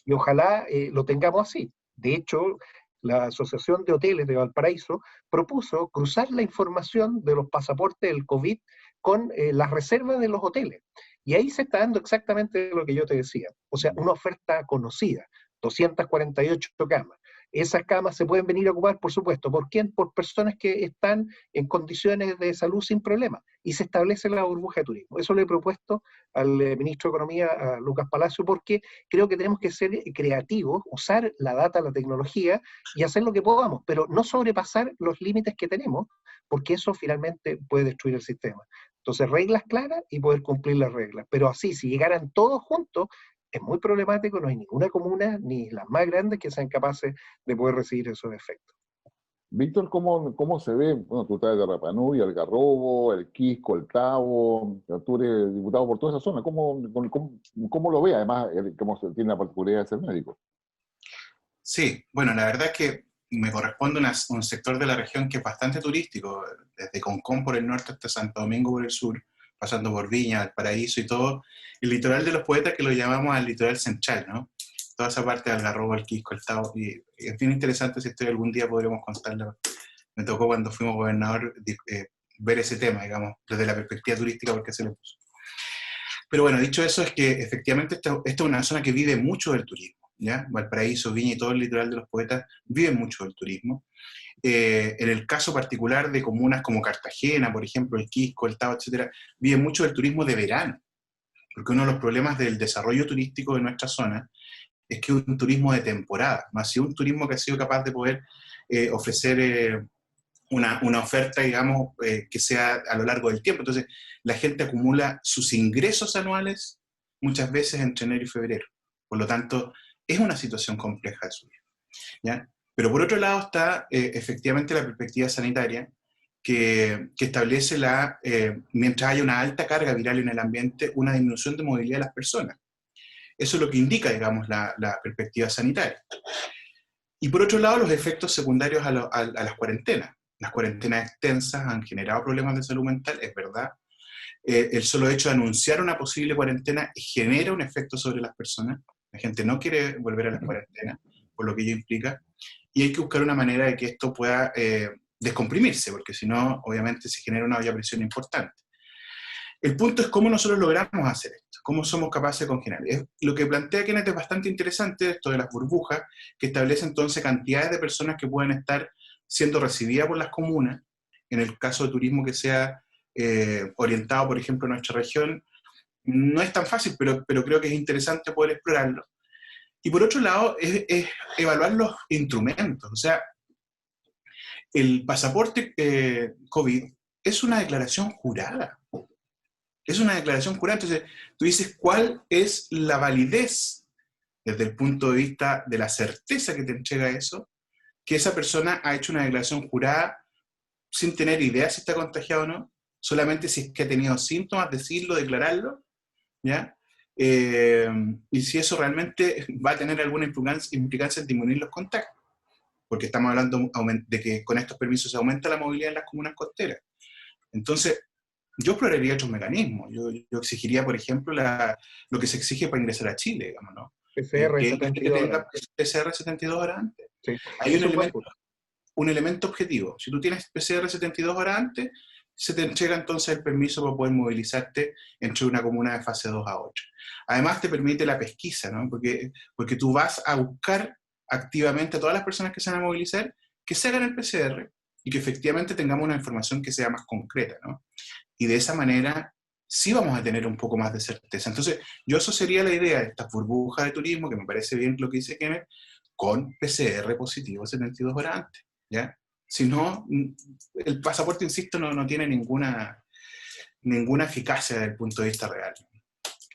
Y ojalá lo tengamos así. De hecho, la Asociación de Hoteles de Valparaíso propuso cruzar la información de los pasaportes del COVID con las reservas de los hoteles. Y ahí se está dando exactamente lo que yo te decía. O sea, una oferta conocida, 248 camas. Esas camas se pueden venir a ocupar, por supuesto. ¿Por quién? Por personas que están en condiciones de salud sin problema. Y se establece la burbuja de turismo. Eso le he propuesto al ministro de Economía, a Lucas Palacio, porque creo que tenemos que ser creativos, usar la data, la tecnología y hacer lo que podamos, pero no sobrepasar los límites que tenemos, porque eso finalmente puede destruir el sistema. Entonces, reglas claras y poder cumplir las reglas. Pero así, si llegaran todos juntos, es muy problemático, no hay ninguna comuna, ni las más grandes, que sean capaces de poder recibir esos efectos. Víctor, ¿cómo se ve? Bueno, tú estás de Rapa Nui, Algarrobo, el Quisco, el Tabo, tú eres diputado por toda esa zona. ¿Cómo lo ve? Además, cómo tiene la particularidad de ser médico. Sí, bueno, la verdad es que me corresponde un sector de la región que es bastante turístico, desde Concón por el norte hasta Santo Domingo por el sur, pasando por Viña, Valparaíso y todo, el litoral de los poetas que lo llamamos el litoral central, ¿no? Toda esa parte de Algarrobo, el Quisco, el Tabo, y es bien interesante esa historia, algún día podremos contarla. Me tocó cuando fuimos gobernador ver ese tema, digamos, desde la perspectiva turística, porque se le puso. Pero bueno, dicho eso, es que efectivamente esta es una zona que vive mucho del turismo, ¿ya? Valparaíso, Viña y todo el litoral de los poetas viven mucho del turismo. En el caso particular de comunas como Cartagena, por ejemplo, el Quisco, el Tabo, etcétera, vive mucho del turismo de verano, porque uno de los problemas del desarrollo turístico de nuestra zona es que es un turismo de temporada, no ha sido un turismo que ha sido capaz de poder ofrecer una oferta, digamos, que sea a lo largo del tiempo. Entonces, la gente acumula sus ingresos anuales muchas veces entre enero y febrero. Por lo tanto, es una situación compleja de subir, ¿ya? Pero por otro lado está efectivamente la perspectiva sanitaria que establece mientras haya una alta carga viral en el ambiente, una disminución de movilidad de las personas. Eso es lo que indica, digamos, la perspectiva sanitaria. Y por otro lado, los efectos secundarios a las cuarentenas. Las cuarentenas extensas han generado problemas de salud mental, es verdad. El solo hecho de anunciar una posible cuarentena genera un efecto sobre las personas. La gente no quiere volver a la cuarentena, por lo que ello implica. Y hay que buscar una manera de que esto pueda descomprimirse, porque si no, obviamente se genera una olla a presión importante. El punto es cómo nosotros logramos hacer esto, cómo somos capaces de congeniar. Lo que plantea Kenneth es bastante interesante, esto de las burbujas, que establece entonces cantidades de personas que pueden estar siendo recibidas por las comunas, en el caso de turismo que sea orientado, por ejemplo, a nuestra región. No es tan fácil, pero creo que es interesante poder explorarlo. Y por otro lado, es evaluar los instrumentos. O sea, el pasaporte COVID es una declaración jurada. Es una declaración jurada. Entonces, tú dices, ¿cuál es la validez desde el punto de vista de la certeza que te entrega eso? Que esa persona ha hecho una declaración jurada sin tener idea si está contagiado o no, solamente si es que ha tenido síntomas, decirlo, declararlo, ¿ya? Y si eso realmente va a tener alguna implicancia en disminuir los contactos, porque estamos hablando de que con estos permisos se aumenta la movilidad en las comunas costeras. Entonces, yo exploraría otros mecanismos. Yo exigiría, por ejemplo, lo que se exige para ingresar a Chile, digamos, ¿no? PCR que 72 tenga horas. PCR 72 horas antes. Sí. Hay un elemento objetivo. Si tú tienes PCR 72 horas antes, se te entrega entonces el permiso para poder movilizarte entre una comuna de fase 2 a otra. Además te permite la pesquisa, ¿no? Porque tú vas a buscar activamente a todas las personas que se van a movilizar que se hagan el PCR y que efectivamente tengamos una información que sea más concreta, ¿no? Y de esa manera sí vamos a tener un poco más de certeza. Entonces, eso sería la idea de estas burbujas de turismo, que me parece bien lo que dice Kenneth, con PCR positivo 72 horas antes, ¿ya? Si no, el pasaporte, insisto, no tiene ninguna eficacia desde el punto de vista real.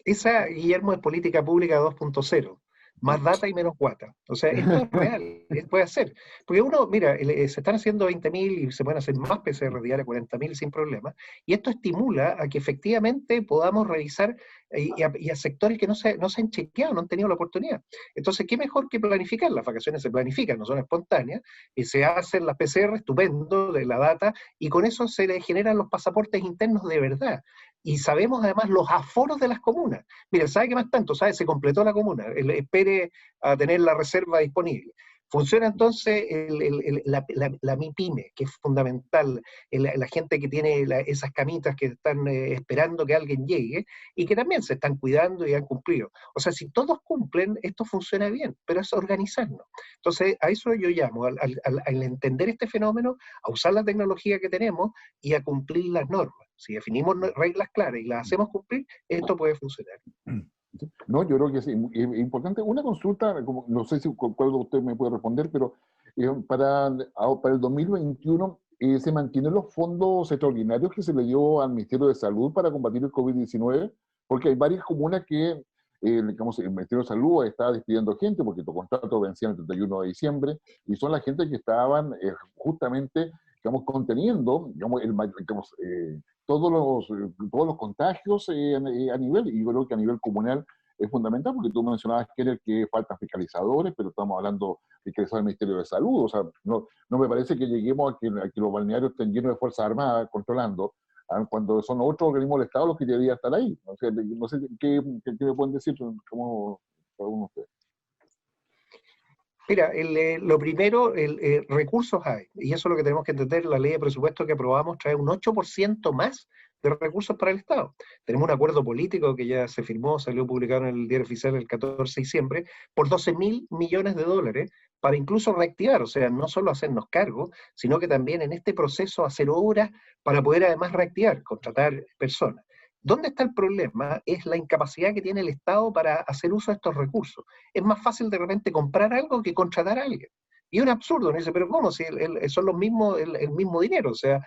Esa, Guillermo, es política pública 2.0. Más data y menos guata. O sea, esto es real, puede hacer. Porque uno, mira, se están haciendo 20.000 y se pueden hacer más PCR diarias, 40.000 sin problema, y esto estimula a que efectivamente podamos revisar y a sectores que no se han chequeado, no han tenido la oportunidad. Entonces, ¿qué mejor que planificar? Las vacaciones se planifican, no son espontáneas, y se hacen las PCR, estupendo, de la data, y con eso se le generan los pasaportes internos de verdad. Y sabemos además los aforos de las comunas. Mira, ¿sabe qué más tanto? ¿Sabe? Se completó la comuna, espere a tener la reserva disponible. Funciona entonces la MIPYME, que es fundamental, la gente que tiene esas camitas que están esperando que alguien llegue y que también se están cuidando y han cumplido. O sea, si todos cumplen, esto funciona bien, pero es organizarnos. Entonces, a eso yo llamo, al entender este fenómeno, a usar la tecnología que tenemos y a cumplir las normas. Si definimos reglas claras y las hacemos cumplir, esto puede funcionar. No, yo creo que sí, es importante. Una consulta, como, no sé si cuál de usted me puede responder, pero para el 2021 ¿se mantienen los fondos extraordinarios que se le dio al Ministerio de Salud para combatir el COVID-19? Porque hay varias comunas que, digamos, el Ministerio de Salud está despidiendo gente porque los contratos vencían el 31 de diciembre y son la gente que estaban justamente, digamos, conteniendo, digamos, todos los contagios a nivel, y yo creo que a nivel comunal es fundamental, porque tú mencionabas que faltan fiscalizadores, pero estamos hablando de fiscalizadores del Ministerio de Salud, o sea, no me parece que lleguemos a que los balnearios estén llenos de Fuerzas Armadas controlando, cuando son otros organismos del Estado los que deberían estar ahí. O sea, no sé qué me pueden decir, como cada uno de ustedes. Mira, lo primero, recursos hay, y eso es lo que tenemos que entender. La ley de presupuesto que aprobamos trae un 8% más de recursos para el Estado. Tenemos un acuerdo político que ya se firmó, salió publicado en el Diario Oficial el 14 de diciembre, por 12.000 millones de dólares para incluso reactivar, o sea, no solo hacernos cargo, sino que también en este proceso hacer obras para poder además reactivar, contratar personas. ¿Dónde está el problema? Es la incapacidad que tiene el Estado para hacer uso de estos recursos. Es más fácil de repente comprar algo que contratar a alguien. Y es un absurdo, ¿no? Dice, pero ¿cómo? Si son los mismos, el mismo dinero, o sea,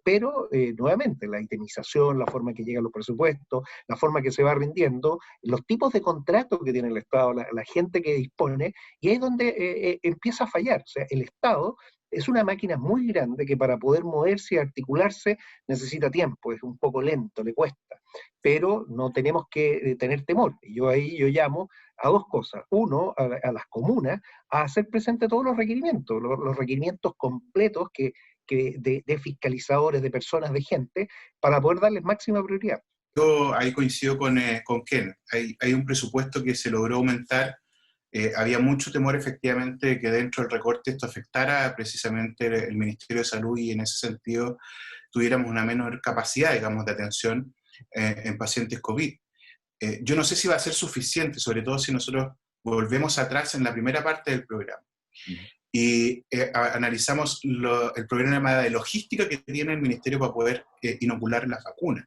pero nuevamente la indemnización, la forma en que llegan los presupuestos, la forma en que se va rindiendo, los tipos de contratos que tiene el Estado, la gente que dispone, y ahí es donde empieza a fallar. O sea, el Estado es una máquina muy grande que para poder moverse y articularse necesita tiempo, es un poco lento, le cuesta, pero no tenemos que tener temor. Y yo llamo a dos cosas. Uno, a las comunas, a hacer presente todos los requerimientos, los requerimientos completos de fiscalizadores, de personas, de gente, para poder darles máxima prioridad. Yo ahí coincido con Ken. Hay un presupuesto que se logró aumentar. Había mucho temor efectivamente de que dentro del recorte esto afectara precisamente el Ministerio de Salud y en ese sentido tuviéramos una menor capacidad, digamos, de atención en pacientes COVID. Yo no sé si va a ser suficiente, sobre todo si nosotros volvemos atrás en la primera parte del programa y analizamos el problema de logística que tiene el Ministerio para poder inocular las vacunas.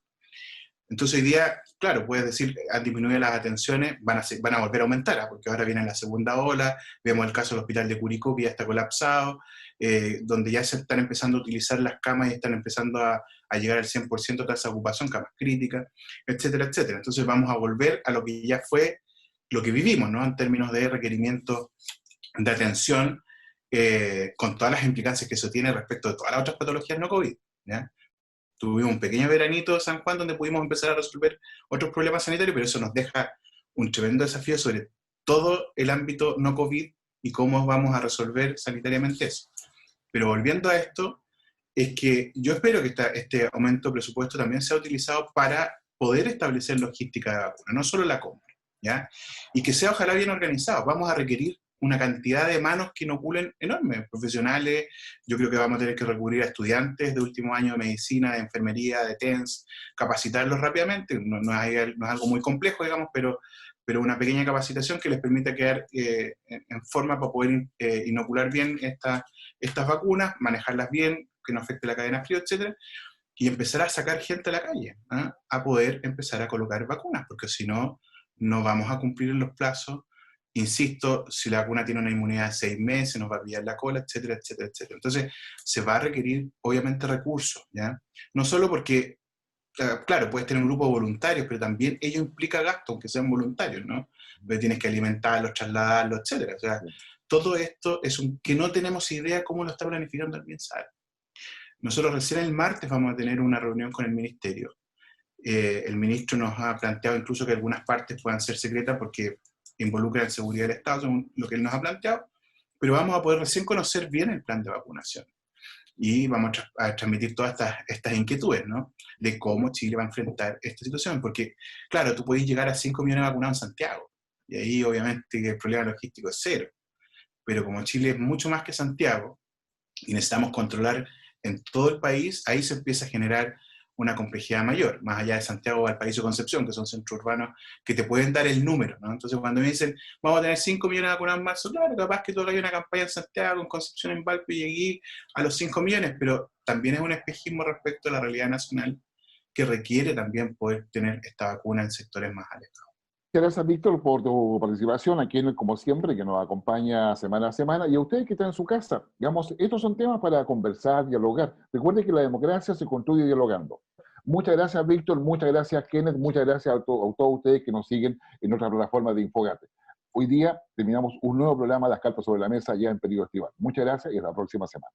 Entonces hoy día, claro, puedes decir, han disminuido las atenciones, van a volver a aumentar, porque ahora viene la segunda ola, vemos el caso del hospital de Curicó, que ya está colapsado, donde ya se están empezando a utilizar las camas y están empezando a llegar al 100% de tasa de ocupación, camas críticas, etcétera, etcétera. Entonces vamos a volver a lo que ya fue, lo que vivimos, ¿no? En términos de requerimientos de atención, con todas las implicancias que eso tiene respecto de todas las otras patologías no COVID, ¿ya? Tuvimos un pequeño veranito de San Juan donde pudimos empezar a resolver otros problemas sanitarios, pero eso nos deja un tremendo desafío sobre todo el ámbito no COVID y cómo vamos a resolver sanitariamente eso. Pero volviendo a esto, es que yo espero que este aumento de presupuesto también sea utilizado para poder establecer logística de vacuna, no solo la compra, ¿ya? Y que sea ojalá bien organizado. Vamos a requerir una cantidad de manos que inoculen enormes, profesionales. Yo creo que vamos a tener que recurrir a estudiantes de último año de medicina, de enfermería, de TENS, capacitarlos rápidamente. No es algo muy complejo, digamos, pero una pequeña capacitación que les permita quedar en forma para poder inocular bien estas vacunas, manejarlas bien, que no afecte la cadena frío, etc. Y empezar a sacar gente a la calle, ¿eh? A poder empezar a colocar vacunas, porque si no, no vamos a cumplir los plazos. Insisto, si la vacuna tiene una inmunidad de 6 meses, nos va a pillar la cola, etcétera, etcétera, etcétera. Entonces, se va a requerir, obviamente, recursos, ¿ya? No solo porque, claro, puedes tener un grupo de voluntarios, pero también ello implica gastos, aunque sean voluntarios, ¿no? Porque tienes que alimentarlos, trasladarlos, etcétera. O sea, todo esto es que no tenemos idea cómo lo está planificando el MinSal. Nosotros recién el martes vamos a tener una reunión con el Ministerio. El ministro nos ha planteado incluso que algunas partes puedan ser secretas porque involucra la seguridad del Estado, según lo que él nos ha planteado, pero vamos a poder recién conocer bien el plan de vacunación. Y vamos a transmitir todas estas inquietudes, ¿no? De cómo Chile va a enfrentar esta situación, porque, claro, tú podés llegar a 5 millones de vacunados en Santiago, y ahí obviamente el problema logístico es cero, pero como Chile es mucho más que Santiago y necesitamos controlar en todo el país, ahí se empieza a generar una complejidad mayor, más allá de Santiago, Valparaíso y Concepción, que son centros urbanos que te pueden dar el número, ¿no? Entonces, cuando me dicen, vamos a tener 5 millones de vacunados en marzo, claro, capaz que todavía hay una campaña en Santiago, en Concepción, en Valpo, y llegué a los 5 millones, pero también es un espejismo respecto a la realidad nacional que requiere también poder tener esta vacuna en sectores más alejados. Gracias, Víctor, por tu participación aquí, como siempre, que nos acompaña semana a semana. Y a ustedes que están en su casa, digamos, estos son temas para conversar, dialogar. Recuerden que la democracia se construye dialogando. Muchas gracias, Víctor. Muchas gracias, Kenneth. Muchas gracias a todos ustedes que nos siguen en nuestra plataforma de Infogate. Hoy día terminamos un nuevo programa, Las Cartas sobre la Mesa, ya en periodo estival. Muchas gracias y hasta la próxima semana.